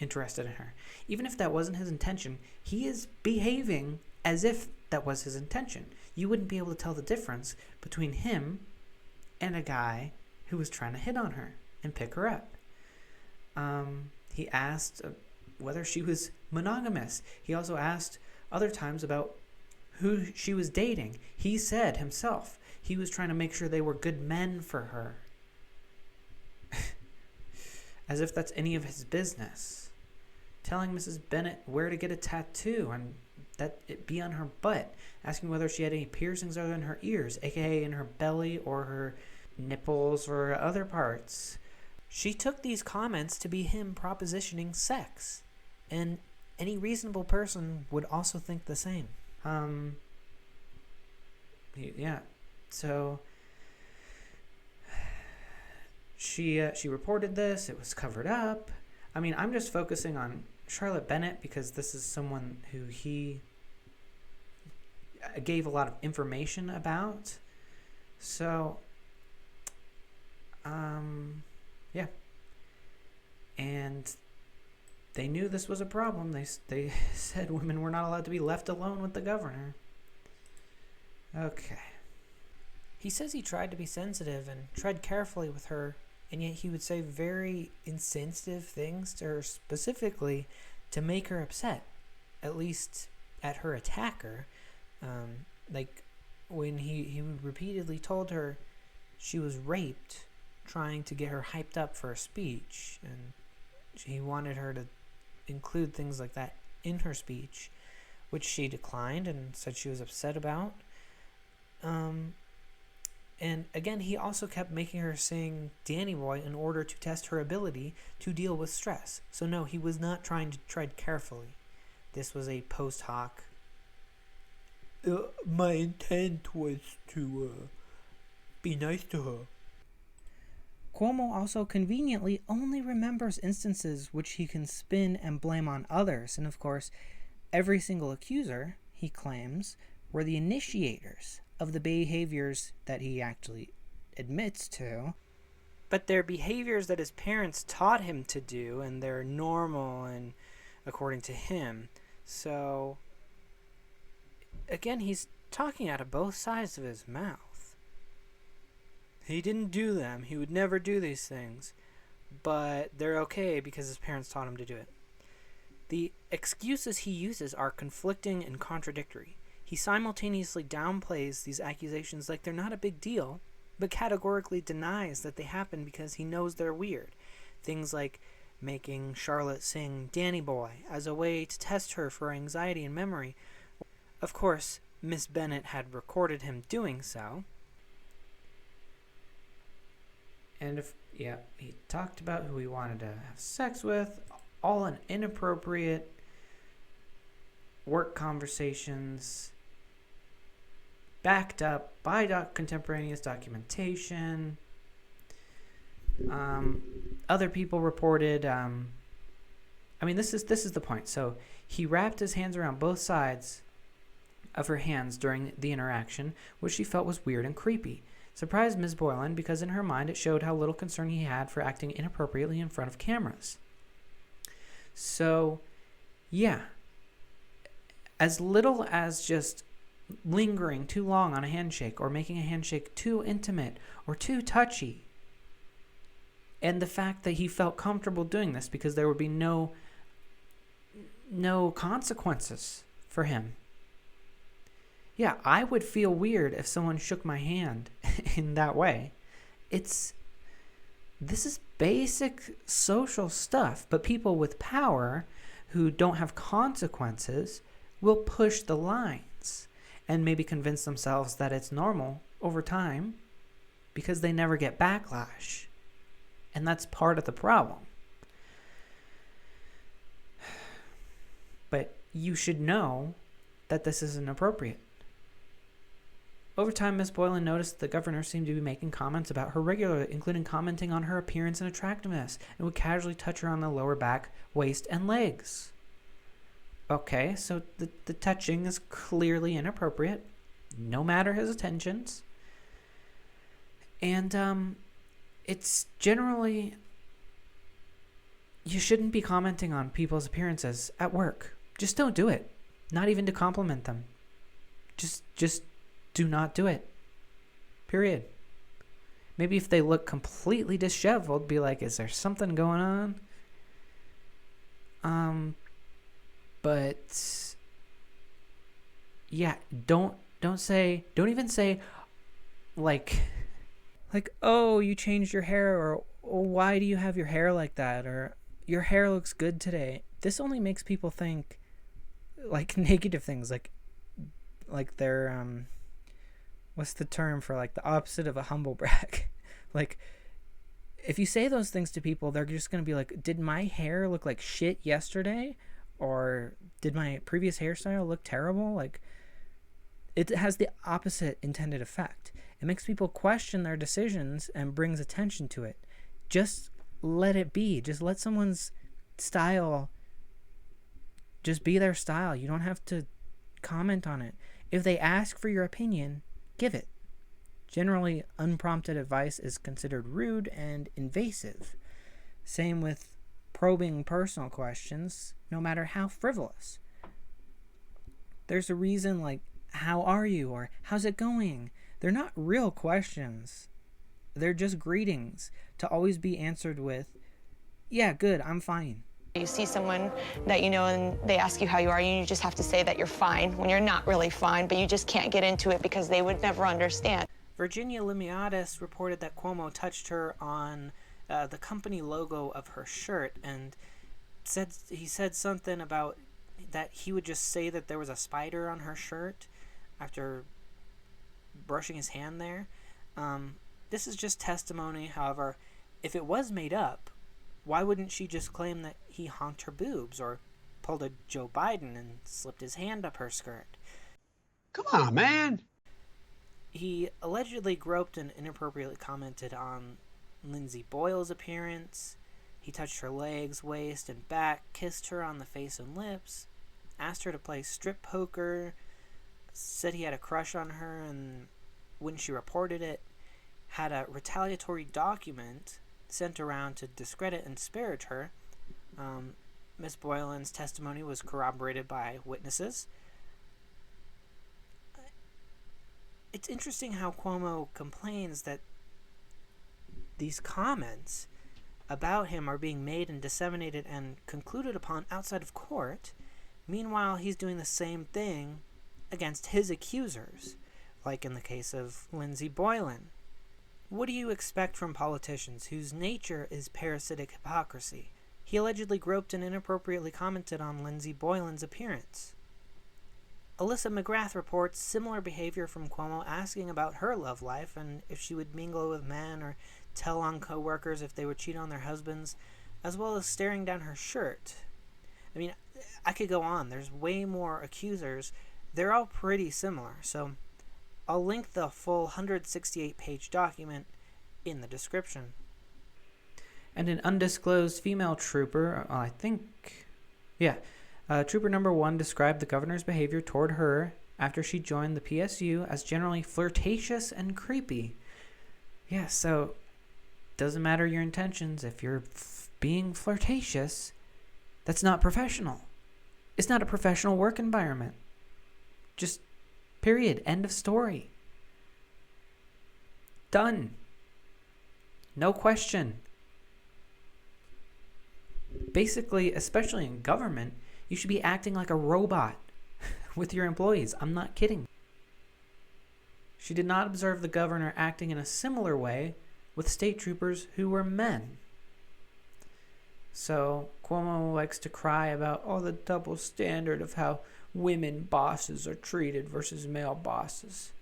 interested in her. Even if that wasn't his intention, he is behaving as if that was his intention. You wouldn't be able to tell the difference between him and a guy who was trying to hit on her and pick her up. He asked whether she was monogamous. He also asked other times about who she was dating. He said himself he was trying to make sure they were good men for her. As if that's any of his business. Telling Mrs. Bennett where to get a tattoo and that it be on her butt. Asking whether she had any piercings other than her ears, aka in her belly or her nipples or other parts. She took these comments to be him propositioning sex. And any reasonable person would also think the same. Yeah. So she reported this. It was covered up. I mean, I'm just focusing on Charlotte Bennett because this is someone who he gave a lot of information about. So, yeah. And they knew this was a problem. They said women were not allowed to be left alone with the governor. Okay. He says he tried to be sensitive and tread carefully with her, and yet he would say very insensitive things to her specifically to make her upset, at least at her attacker. Like when he repeatedly told her she was raped, trying to get her hyped up for a speech, and he wanted her to include things like that in her speech, which she declined and said she was upset about. And again, he also kept making her sing Danny Boy in order to test her ability to deal with stress. So no, he was not trying to tread carefully. This was a post hoc. My intent was to be nice to her. Cuomo also conveniently only remembers instances which he can spin and blame on others. And of course, every single accuser, he claims, were the initiators of the behaviors that he actually admits to. But they're behaviors that his parents taught him to do, and they're normal and according to him. So, again, he's talking out of both sides of his mouth. He didn't do them. He would never do these things. But they're okay because his parents taught him to do it. The excuses he uses are conflicting and contradictory. He simultaneously downplays these accusations like they're not a big deal, but categorically denies that they happen because he knows they're weird. Things like making Charlotte sing Danny Boy as a way to test her for anxiety and memory. Of course, Miss Bennett had recorded him doing so. And he talked about who he wanted to have sex with, all in inappropriate work conversations, backed up by contemporaneous documentation. Other people reported. This is the point. So he wrapped his hands around both sides of her hands during the interaction, which she felt was weird and creepy. Surprised Ms. Boylan because in her mind it showed how little concern he had for acting inappropriately in front of cameras. So, yeah. As little as just lingering too long on a handshake or making a handshake too intimate or too touchy. And the fact that he felt comfortable doing this because there would be no consequences for him. Yeah, I would feel weird if someone shook my hand in that way. This is basic social stuff, but people with power who don't have consequences will push the lines and maybe convince themselves that it's normal over time because they never get backlash. And that's part of the problem. But you should know that this is inappropriate. Over time, Miss Boylan noticed the governor seemed to be making comments about her regularly, including commenting on her appearance and attractiveness, and would casually touch her on the lower back, waist, and legs. Okay, so the touching is clearly inappropriate, no matter his intentions. And it's generally, you shouldn't be commenting on people's appearances at work. Just don't do it. Not even to compliment them. Just do not do it. Period. Maybe if they look completely disheveled, be like, is there something going on? But yeah, don't even say like, oh, you changed your hair, or oh, why do you have your hair like that, or your hair looks good today. This only makes people think like negative things, like they're what's the term for like the opposite of a humble brag? Like, if you say those things to people, they're just going to be like, did my hair look like shit yesterday? Or did my previous hairstyle look terrible? Like, it has the opposite intended effect. It makes people question their decisions and brings attention to it. Just let it be. Just let someone's style just be their style. You don't have to comment on it. If they ask for your opinion, give it. Generally, unprompted advice is considered rude and invasive. Same with probing personal questions, no matter how frivolous. There's a reason like, how are you? Or how's it going? They're not real questions. They're just greetings to always be answered with, yeah, good, I'm fine. You see someone that you know and they ask you how you are, and you just have to say that you're fine when you're not really fine, but you just can't get into it because they would never understand. Virginia Limiadis reported that Cuomo touched her on the company logo of her shirt and he said something about that he would just say that there was a spider on her shirt after brushing his hand there. This is just testimony. However, if it was made up, why wouldn't she just claim that he honked her boobs or pulled a Joe Biden and slipped his hand up her skirt? Come on, man. He allegedly groped and inappropriately commented on Lindsay Boyle's appearance. He touched her legs, waist, and back, kissed her on the face and lips, asked her to play strip poker, said he had a crush on her, and when she reported it, had a retaliatory document sent around to discredit and disparage her. Miss Boylan's testimony was corroborated by witnesses. It's interesting how Cuomo complains that these comments about him are being made and disseminated and concluded upon outside of court. Meanwhile, he's doing the same thing against his accusers, like in the case of Lindsay Boylan. What do you expect from politicians whose nature is parasitic hypocrisy? He allegedly groped and inappropriately commented on Lindsay Boylan's appearance. Alyssa McGrath reports similar behavior from Cuomo, asking about her love life and if she would mingle with men or tell on coworkers if they would cheat on their husbands, as well as staring down her shirt. I mean, I could go on. There's way more accusers. They're all pretty similar, so I'll link the full 168-page document in the description. And an undisclosed female trooper, trooper number 1 described the governor's behavior toward her after she joined the PSU as generally flirtatious and creepy. Yeah, so doesn't matter your intentions. If you're being flirtatious, that's not professional. It's not a professional work environment. Just period. End of story. Done. No question. Basically, especially in government, you should be acting like a robot with your employees. I'm not kidding. She did not observe the governor acting in a similar way with state troopers who were men. So Cuomo likes to cry about the double standard of how women bosses are treated versus male bosses,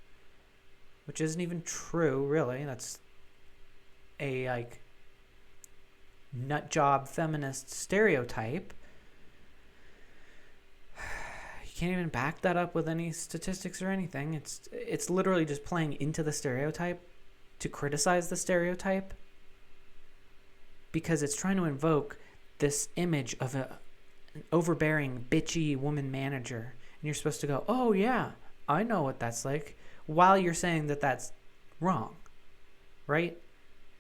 which isn't even true, really. That's a nut job feminist stereotype. You can't even back that up with any statistics or anything. It's literally just playing into the stereotype to criticize the stereotype, because it's trying to invoke this image of an overbearing, bitchy woman manager. And you're supposed to go, oh yeah, I know what that's like, while you're saying that that's wrong, right?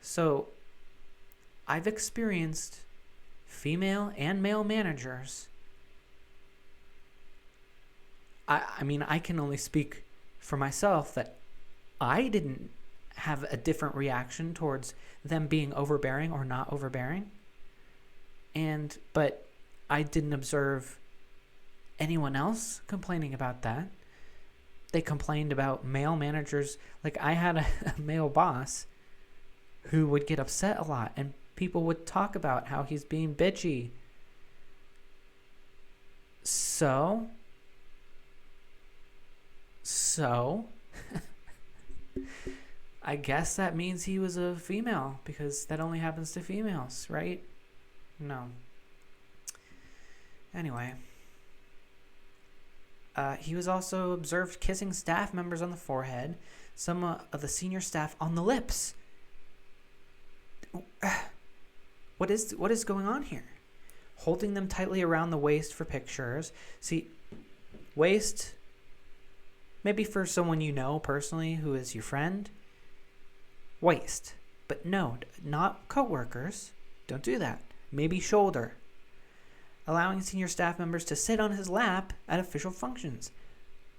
So I've experienced female and male managers. I mean, I can only speak for myself that I didn't have a different reaction towards them being overbearing or not overbearing. But I didn't observe anyone else complaining about that. They complained about male managers. Like, I had a male boss who would get upset a lot, and people would talk about how he's being bitchy. So I guess that means he was a female, because that only happens to females, right? No. Anyway. He was also observed kissing staff members on the forehead, some of the senior staff on the lips. What is going on here? Holding them tightly around the waist for pictures. See, waist, maybe for someone you know personally who is your friend, waist. But no, not coworkers. Don't do that. Maybe shoulder. Allowing senior staff members to sit on his lap at official functions.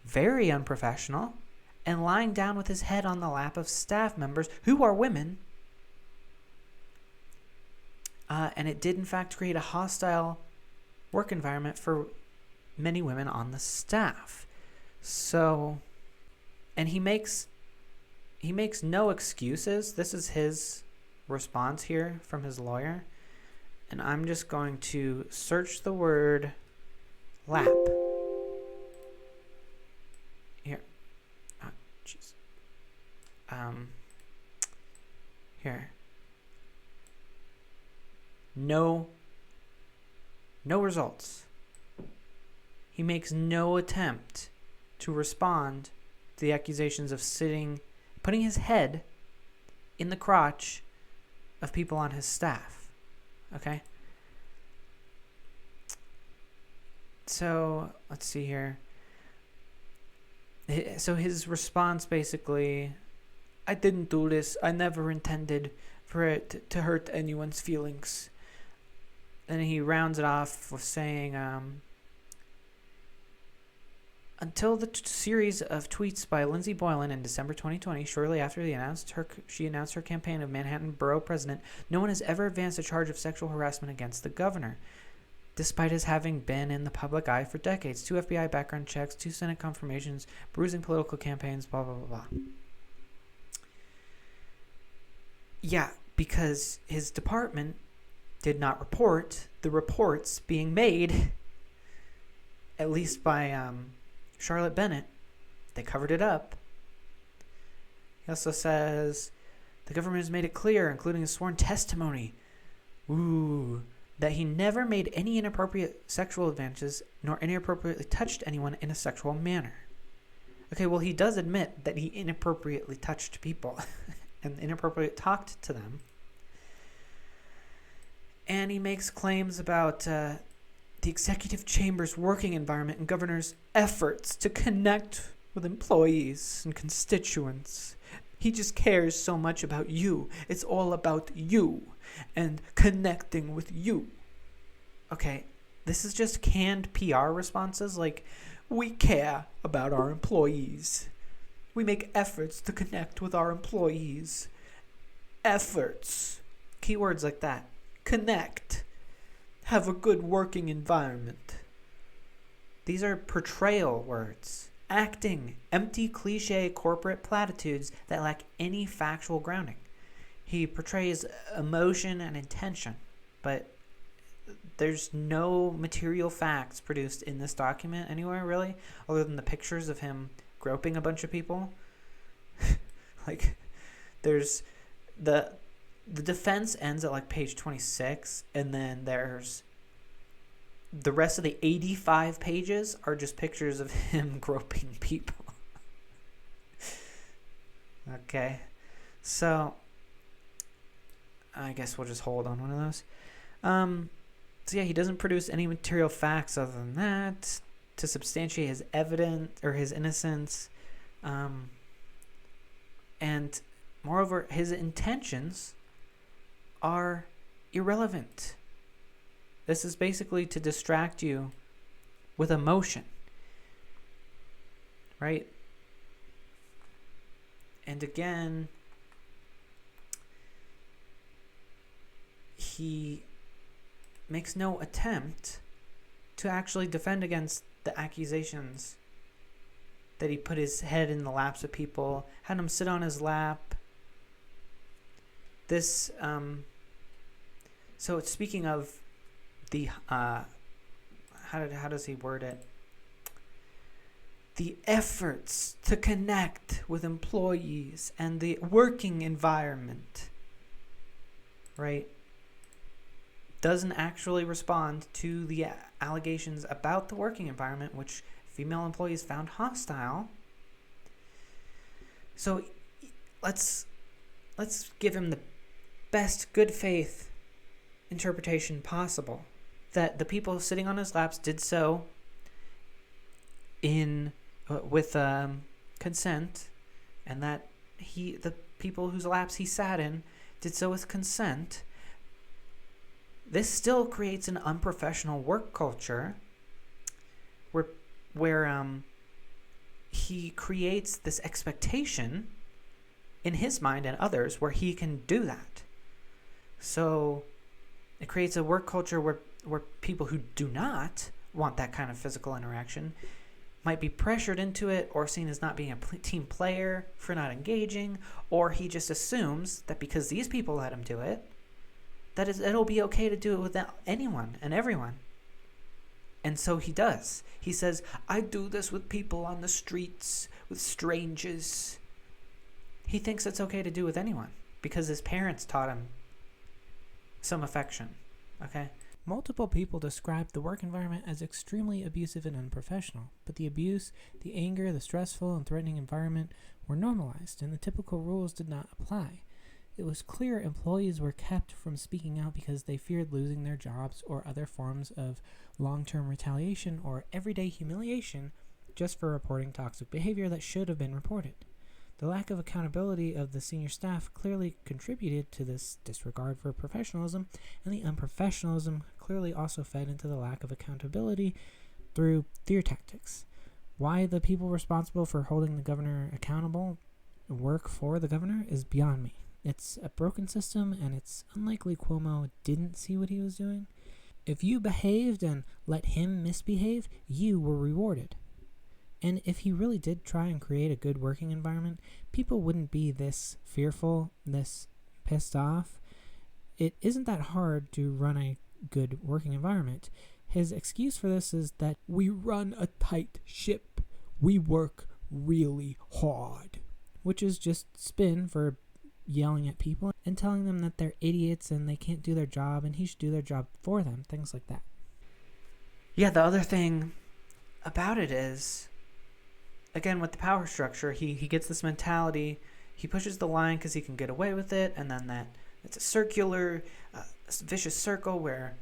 Very unprofessional. And lying down with his head on the lap of staff members who are women. And it did in fact create a hostile work environment for many women on the staff. So, and he makes no excuses. This is his response here from his lawyer. And I'm just going to search the word lap. Here. Oh, jeez. Here. No results. He makes no attempt to respond to the accusations of putting his head in the crotch of people on his staff. Okay? So, let's see here. So his response basically, I didn't do this. I never intended for it to hurt anyone's feelings. And he rounds it off with saying, until the series of tweets by Lindsey Boylan in December 2020, shortly after she announced her campaign of Manhattan Borough President, no one has ever advanced a charge of sexual harassment against the governor, despite his having been in the public eye for decades. 2 FBI background checks, 2 Senate confirmations, bruising political campaigns, blah, blah, blah, blah. Yeah, because his department did not report the reports being made, at least by Charlotte Bennett. They covered it up. He also says, The government has made it clear, including his sworn testimony, that he never made any inappropriate sexual advances nor inappropriately touched anyone in a sexual manner. Okay, well, he does admit that he inappropriately touched people and inappropriately talked to them. And he makes claims about the executive chamber's working environment and governor's efforts to connect with employees and constituents. He just cares so much about you. It's all about you and connecting with you. Okay, this is just canned PR responses like, we care about our employees. We make efforts to connect with our employees. Efforts. Keywords like that. Connect. Have a good working environment. These are portrayal words. Acting. Empty cliche corporate platitudes that lack any factual grounding. He portrays emotion and intention, but there's no material facts produced in this document anywhere, really, other than the pictures of him groping a bunch of people. Like, there's the defense ends at like page 26, and then there's the rest of the 85 pages are just pictures of him groping people. Okay, so I guess we'll just hold on one of those. So yeah, he doesn't produce any material facts other than that to substantiate his evidence or his innocence. And moreover, his intentions are irrelevant. This is basically to distract you with emotion, right? And again, he makes no attempt to actually defend against the accusations that he put his head in the laps of people, had them sit on his lap. This, so speaking of the, how does he word it? The efforts to connect with employees and the working environment, right? Doesn't actually respond to the allegations about the working environment, which female employees found hostile. So let's give him the best good faith interpretation possible, that the people sitting on his laps did so with consent, and that the people whose laps he sat in did so with consent. This still creates an unprofessional work culture where he creates this expectation in his mind and others where he can do that. So it creates a work culture where people who do not want that kind of physical interaction might be pressured into it or seen as not being a team player for not engaging, or he just assumes that because these people let him do it, that it'll be okay to do it with anyone and everyone. And so he does. He says, I do this with people on the streets, with strangers. He thinks it's okay to do with anyone because his parents taught him some affection. Okay? Multiple people described the work environment as extremely abusive and unprofessional, but the abuse, the anger, the stressful and threatening environment were normalized, and the typical rules did not apply. It was clear employees were kept from speaking out because they feared losing their jobs or other forms of long-term retaliation or everyday humiliation just for reporting toxic behavior that should have been reported. The lack of accountability of the senior staff clearly contributed to this disregard for professionalism, and the unprofessionalism clearly also fed into the lack of accountability through fear tactics. Why the people responsible for holding the governor accountable work for the governor is beyond me. It's a broken system, and it's unlikely Cuomo didn't see what he was doing. If you behaved and let him misbehave, you were rewarded. And if he really did try and create a good working environment, people wouldn't be this fearful, this pissed off. It isn't that hard to run a good working environment. His excuse for this is that we run a tight ship. We work really hard, which is just spin for yelling at people and telling them that they're idiots and they can't do their job and he should do their job for them, things like that. Yeah, the other thing about it is, again, with the power structure, he gets this mentality, he pushes the line because he can get away with it, and then it's a circular, vicious circle where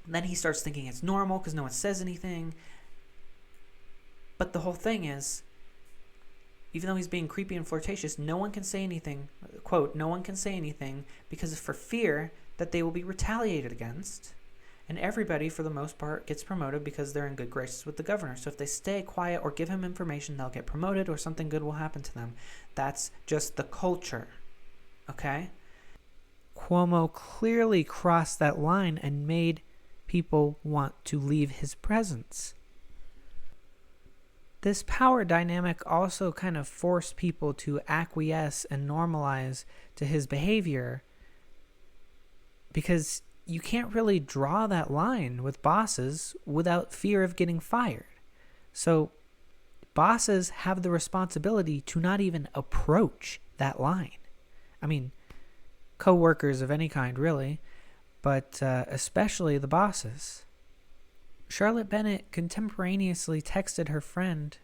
then he starts thinking it's normal because no one says anything. But the whole thing is, even though he's being creepy and flirtatious, no one can say anything, quote, no one can say anything because for fear that they will be retaliated against. And everybody, for the most part, gets promoted because they're in good graces with the governor. So if they stay quiet or give him information, they'll get promoted or something good will happen to them. That's just the culture, okay? Cuomo clearly crossed that line and made people want to leave his presence. This power dynamic also kind of forced people to acquiesce and normalize to his behavior, because you can't really draw that line with bosses without fear of getting fired. So bosses have the responsibility to not even approach that line. I mean, co-workers of any kind, really, but especially the bosses. Charlotte Bennett contemporaneously texted her friend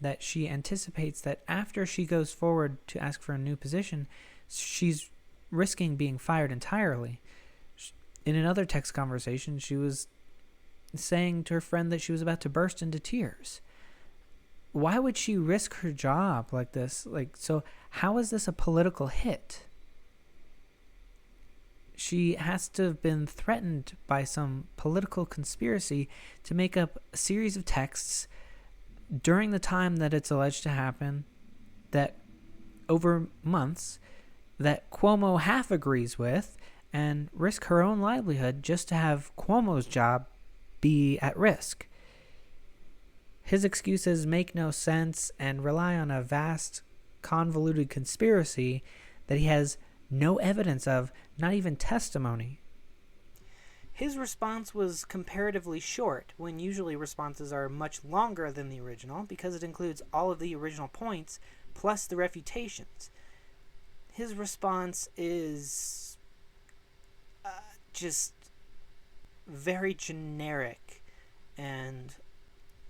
that she anticipates that after she goes forward to ask for a new position, she's risking being fired entirely. In another text conversation, she was saying to her friend that she was about to burst into tears. Why would she risk her job like this? So how is this a political hit? She has to have been threatened by some political conspiracy to make up a series of texts during the time that it's alleged to happen, that over months, that Cuomo half agrees with, and risk her own livelihood just to have Cuomo's job be at risk. His excuses make no sense and rely on a vast, convoluted conspiracy that he has no evidence of, not even testimony. His response was comparatively short, when usually responses are much longer than the original, because it includes all of the original points, plus the refutations. His response is just very generic and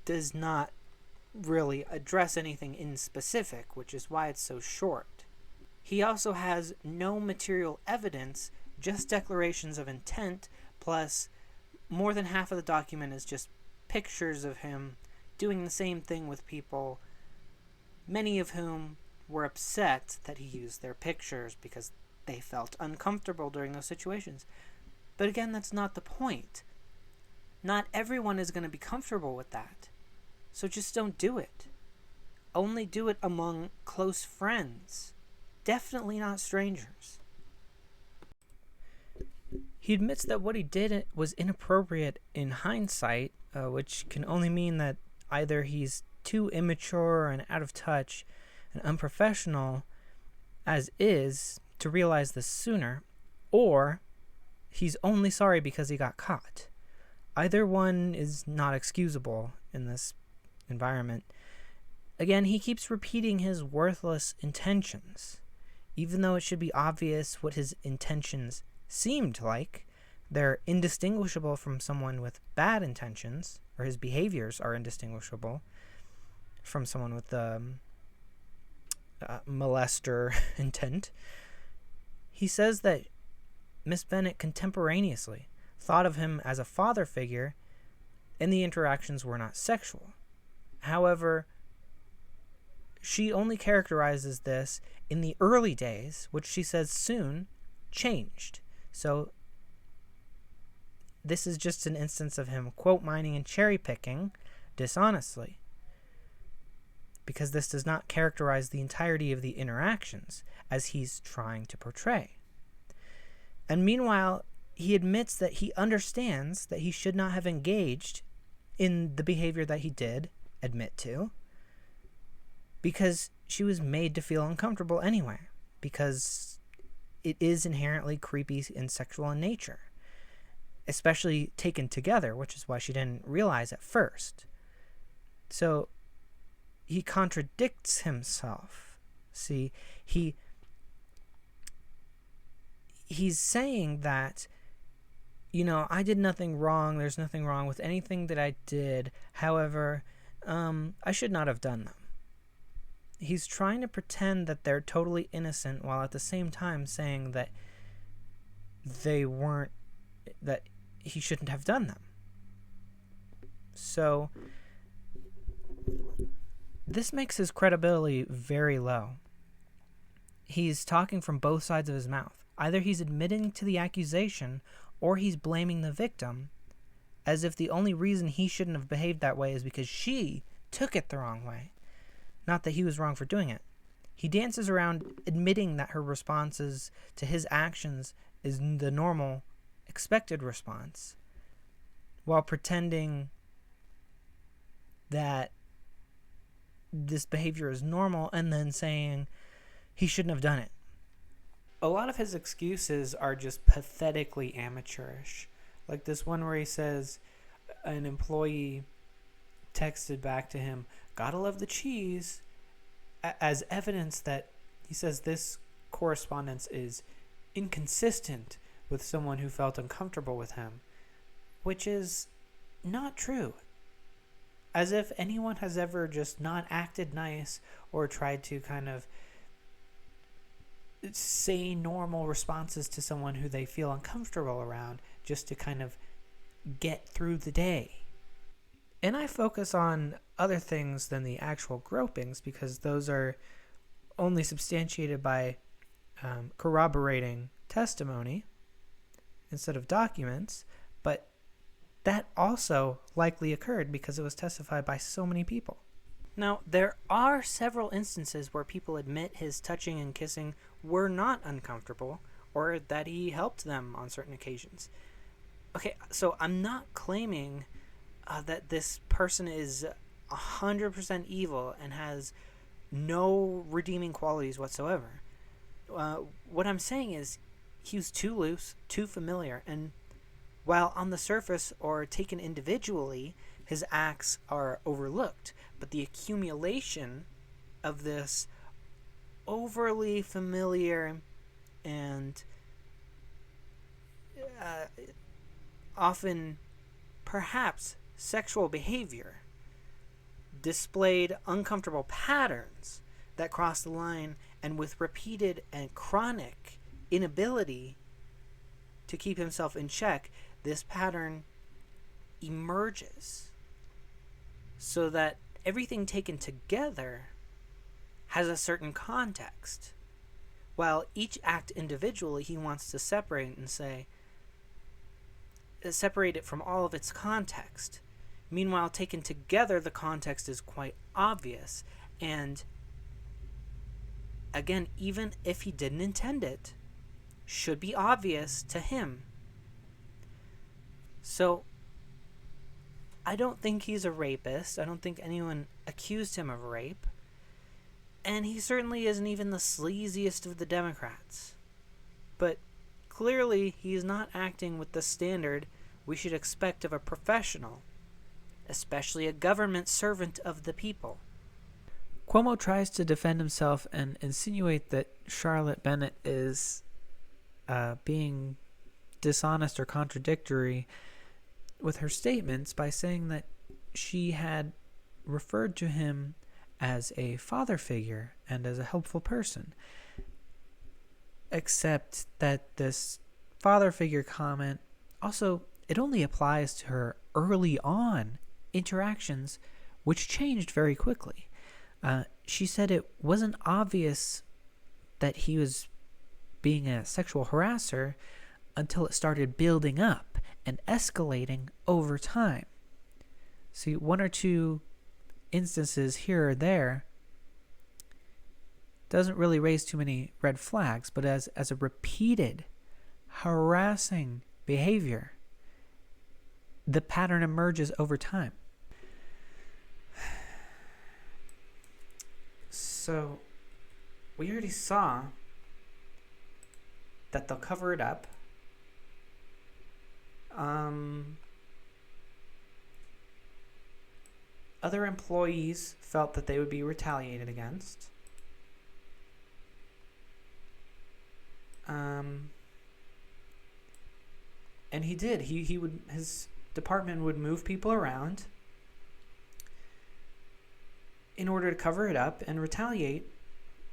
does not really address anything in specific, which is why it's so short. He also has no material evidence, just declarations of intent, plus more than half of the document is just pictures of him doing the same thing with people, many of whom were upset that he used their pictures because they felt uncomfortable during those situations. But again, that's not the point. Not everyone is going to be comfortable with that. So just don't do it. Only do it among close friends. Definitely not strangers. He admits that what he did was inappropriate in hindsight, which can only mean that either he's too immature and out of touch and unprofessional as is to realize this sooner, or he's only sorry because he got caught. Either one is not excusable in this environment. Again, he keeps repeating his worthless intentions. Even though it should be obvious what his intentions seemed like, they're indistinguishable from someone with bad intentions, or his behaviors are indistinguishable from someone with molester intent. He says that Miss Bennett contemporaneously thought of him as a father figure, and the interactions were not sexual. However, she only characterizes this in the early days, which she says soon changed. So this is just an instance of him quote mining and cherry picking dishonestly, because this does not characterize the entirety of the interactions as he's trying to portray. And meanwhile, he admits that he understands that he should not have engaged in the behavior that he did admit to, because she was made to feel uncomfortable anyway, because it is inherently creepy and sexual in nature, especially taken together, which is why she didn't realize at first. So he contradicts himself. See, he he's saying that, I did nothing wrong. There's nothing wrong with anything that I did. However, I should not have done them. He's trying to pretend that they're totally innocent while at the same time saying that that he shouldn't have done them. So this makes his credibility very low. He's talking from both sides of his mouth. Either he's admitting to the accusation or he's blaming the victim, as if the only reason he shouldn't have behaved that way is because she took it the wrong way, not that he was wrong for doing it. He dances around admitting that her responses to his actions is the normal, expected response, while pretending that this behavior is normal and then saying he shouldn't have done it. A lot of his excuses are just pathetically amateurish. Like this one where he says an employee texted back to him, "Gotta love the cheese," as evidence that he says this correspondence is inconsistent with someone who felt uncomfortable with him, which is not true. As if anyone has ever just not acted nice or tried to kind of say normal responses to someone who they feel uncomfortable around just to kind of get through the day. And I focus on other things than the actual gropings because those are only substantiated by corroborating testimony instead of documents, but that also likely occurred because it was testified by so many people. Now, there are several instances where people admit his touching and kissing were not uncomfortable or that he helped them on certain occasions. Okay, so I'm not claiming that this person is 100% evil and has no redeeming qualities whatsoever. What I'm saying is he was too loose, too familiar, and while on the surface or taken individually, his acts are overlooked, but the accumulation of this overly familiar and often perhaps sexual behavior displayed uncomfortable patterns that cross the line, and with repeated and chronic inability to keep himself in check, this pattern emerges so that everything taken together has a certain context. While each act individually he wants to separate and say, separate it from all of its context. Meanwhile, taken together, the context is quite obvious. And again, even if he didn't intend it, should be obvious to him. So, I don't think he's a rapist. I don't think anyone accused him of rape. And he certainly isn't even the sleaziest of the Democrats. But clearly, he is not acting with the standard we should expect of a professional, especially a government servant of the people. Cuomo tries to defend himself and insinuate that Charlotte Bennett is being dishonest or contradictory with her statements by saying that she had referred to him as a father figure and as a helpful person. Except that this father figure comment also, it only applies to her early on interactions, which changed very quickly. She said it wasn't obvious that he was being a sexual harasser until it started building up and escalating over time. See, one or two instances here or there doesn't really raise too many red flags, but as a repeated harassing behavior, the pattern emerges over time. So, we already saw that they'll cover it up. Other employees felt that they would be retaliated against. And he did. His department would move people around in order to cover it up and retaliate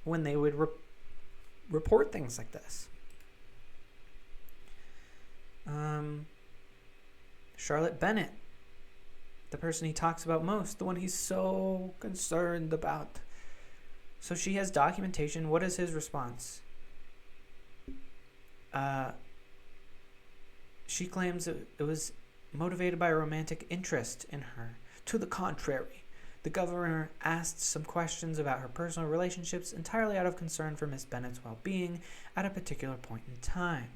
when they would report things like this. Charlotte Bennett, the person he talks about most, the one he's so concerned about. So she has documentation. What is his response? She claims it was motivated by a romantic interest in her. To the contrary, the governor asked some questions about her personal relationships entirely out of concern for Miss Bennett's well-being at a particular point in time,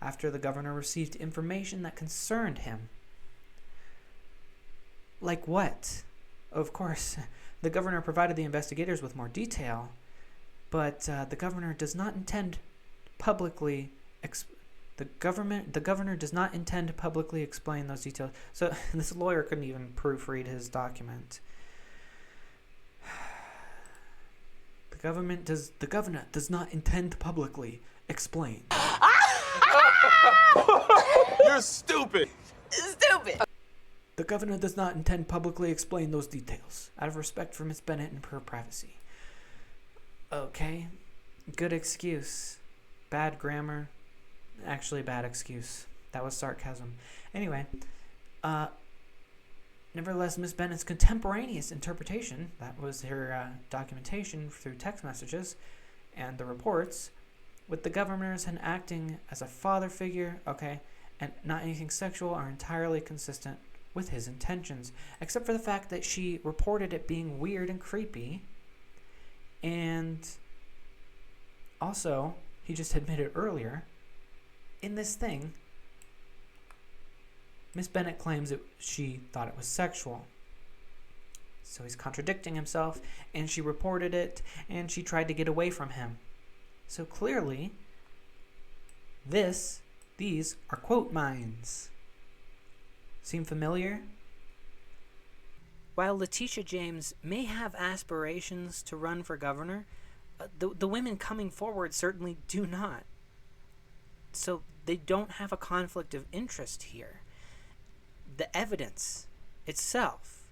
after the governor received information that concerned him. Like what? Of course, the governor provided the investigators with more detail, but the governor does not intend publicly the governor does not intend to publicly explain those details. So this lawyer couldn't even proofread his document. The governor does not intend to publicly explain. You're stupid. Stupid. The governor does not intend publicly explain those details out of respect for Miss Bennett and her privacy. Okay, good excuse. Bad grammar. Actually, bad excuse. That was sarcasm. Anyway, nevertheless, Miss Bennett's contemporaneous interpretation, that was her documentation through text messages and the reports, with the governors and acting as a father figure, okay, and not anything sexual, are entirely consistent with his intentions, except for the fact that she reported it being weird and creepy. And also, he just admitted earlier, in this thing, Miss Bennett claims that she thought it was sexual. So he's contradicting himself, and she reported it, and she tried to get away from him. So clearly, these are quote mines. Seem familiar? While Letitia James may have aspirations to run for governor, the women coming forward certainly do not. So they don't have a conflict of interest here. The evidence itself,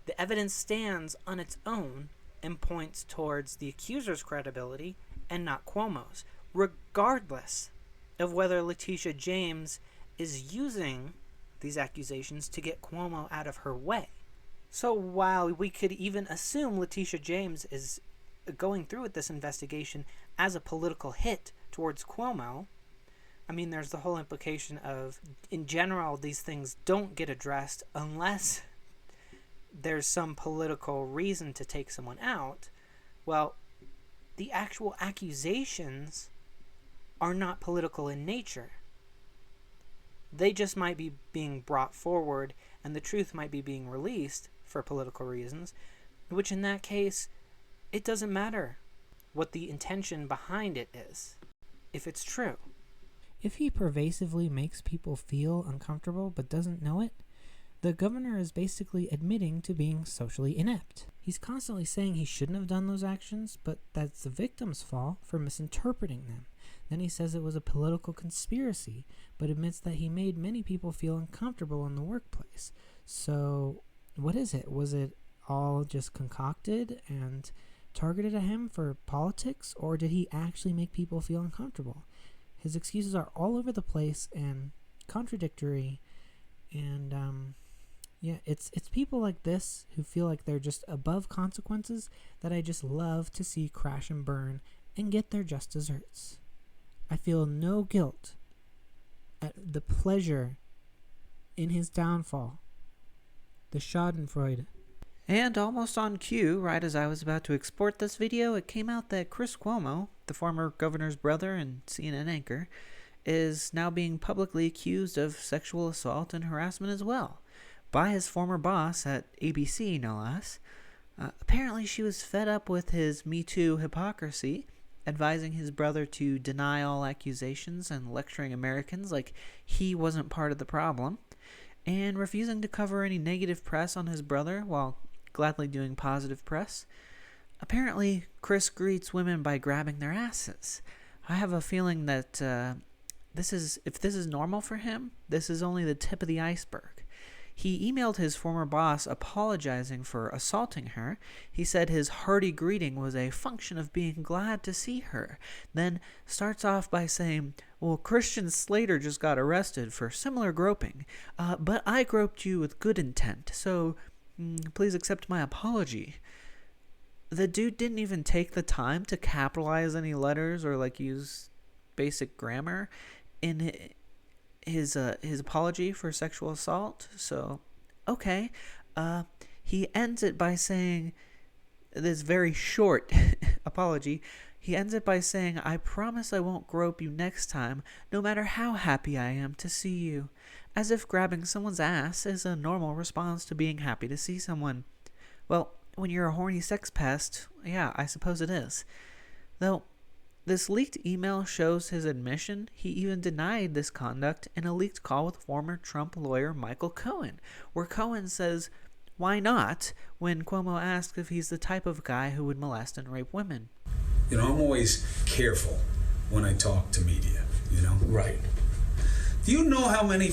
the evidence stands on its own and points towards the accuser's credibility and not Cuomo's, regardless of whether Letitia James is using these accusations to get Cuomo out of her way. So while we could even assume Letitia James is going through with this investigation as a political hit towards Cuomo, I mean, there's the whole implication of, in general, these things don't get addressed unless there's some political reason to take someone out. Well, the actual accusations are not political in nature. They just might be being brought forward, and the truth might be being released for political reasons, which in that case, it doesn't matter what the intention behind it is, if it's true. If he pervasively makes people feel uncomfortable but doesn't know it, the governor is basically admitting to being socially inept. He's constantly saying he shouldn't have done those actions, but that's the victim's fault for misinterpreting them. Then he says it was a political conspiracy, but admits that he made many people feel uncomfortable in the workplace. So, what is it? Was it all just concocted and targeted at him for politics, or did he actually make people feel uncomfortable? His excuses are all over the place and contradictory, and it's people like this who feel like they're just above consequences that I just love to see crash and burn and get their just desserts. I feel no guilt at the pleasure in his downfall. The Schaudenfreude. And almost on cue, right as I was about to export this video, it came out that Chris Cuomo, the former governor's brother and CNN anchor, is now being publicly accused of sexual assault and harassment as well, by his former boss at ABC, no less. Apparently she was fed up with his metoo hypocrisy, advising his brother to deny all accusations and lecturing Americans like he wasn't part of the problem, and refusing to cover any negative press on his brother while gladly doing positive press. Apparently, Chris greets women by grabbing their asses. I have a feeling that if this is normal for him, this is only the tip of the iceberg. He emailed his former boss apologizing for assaulting her. He said his hearty greeting was a function of being glad to see her. Then starts off by saying, well, Christian Slater just got arrested for similar groping, but I groped you with good intent, so please accept my apology. The dude didn't even take the time to capitalize any letters or use basic grammar in his apology for sexual assault. So, okay. He ends it by saying, this very short apology, he ends it by saying, I promise I won't grope you next time, no matter how happy I am to see you. As if grabbing someone's ass is a normal response to being happy to see someone. Well, when you're a horny sex pest, yeah, I suppose it is. Though, this leaked email shows his admission. He even denied this conduct in a leaked call with former Trump lawyer Michael Cohen, where Cohen says, why not, when Cuomo asks if he's the type of guy who would molest and rape women. I'm always careful when I talk to media, Right. Do you know how many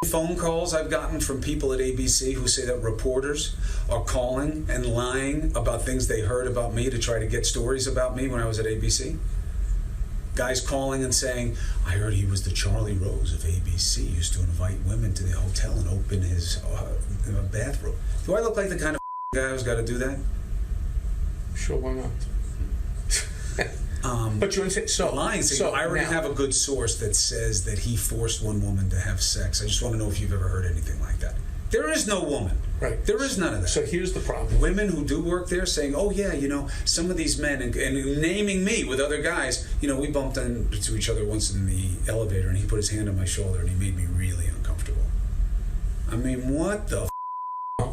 phone calls I've gotten from people at ABC who say that reporters are calling and lying about things they heard about me to try to get stories about me when I was at ABC? Guys calling and saying, I heard he was the Charlie Rose of ABC, he used to invite women to the hotel and open his bathroom. Do I look like the kind of guy who's got to do that? Sure, why not? But you're lying. So I already have a good source that says that he forced one woman to have sex. I just want to know if you've ever heard anything like that. There is no woman. Right. There is none of that. So here's the problem. Women who do work there saying, oh yeah, some of these men, and naming me with other guys, we bumped into each other once in the elevator and he put his hand on my shoulder and he made me really uncomfortable. I mean, what the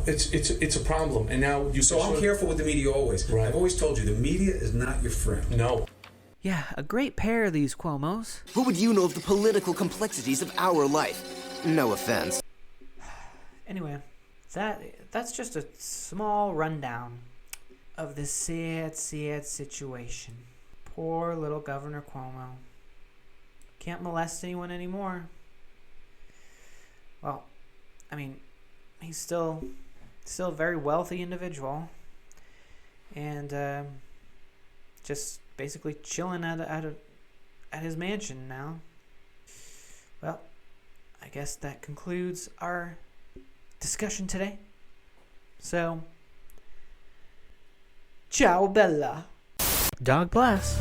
It's a problem. And now I'm careful with the media always. Right. I've always told you, the media is not your friend. No. Yeah, a great pair, these Cuomos. What would you know of the political complexities of our life? No offense. Anyway, that's just a small rundown of the sad situation. Poor little Governor Cuomo. Can't molest anyone anymore. Well, I mean, he's still a very wealthy individual. And just basically chilling at his mansion now. Well, I guess that concludes our discussion today. So, ciao Bella. Dog bless.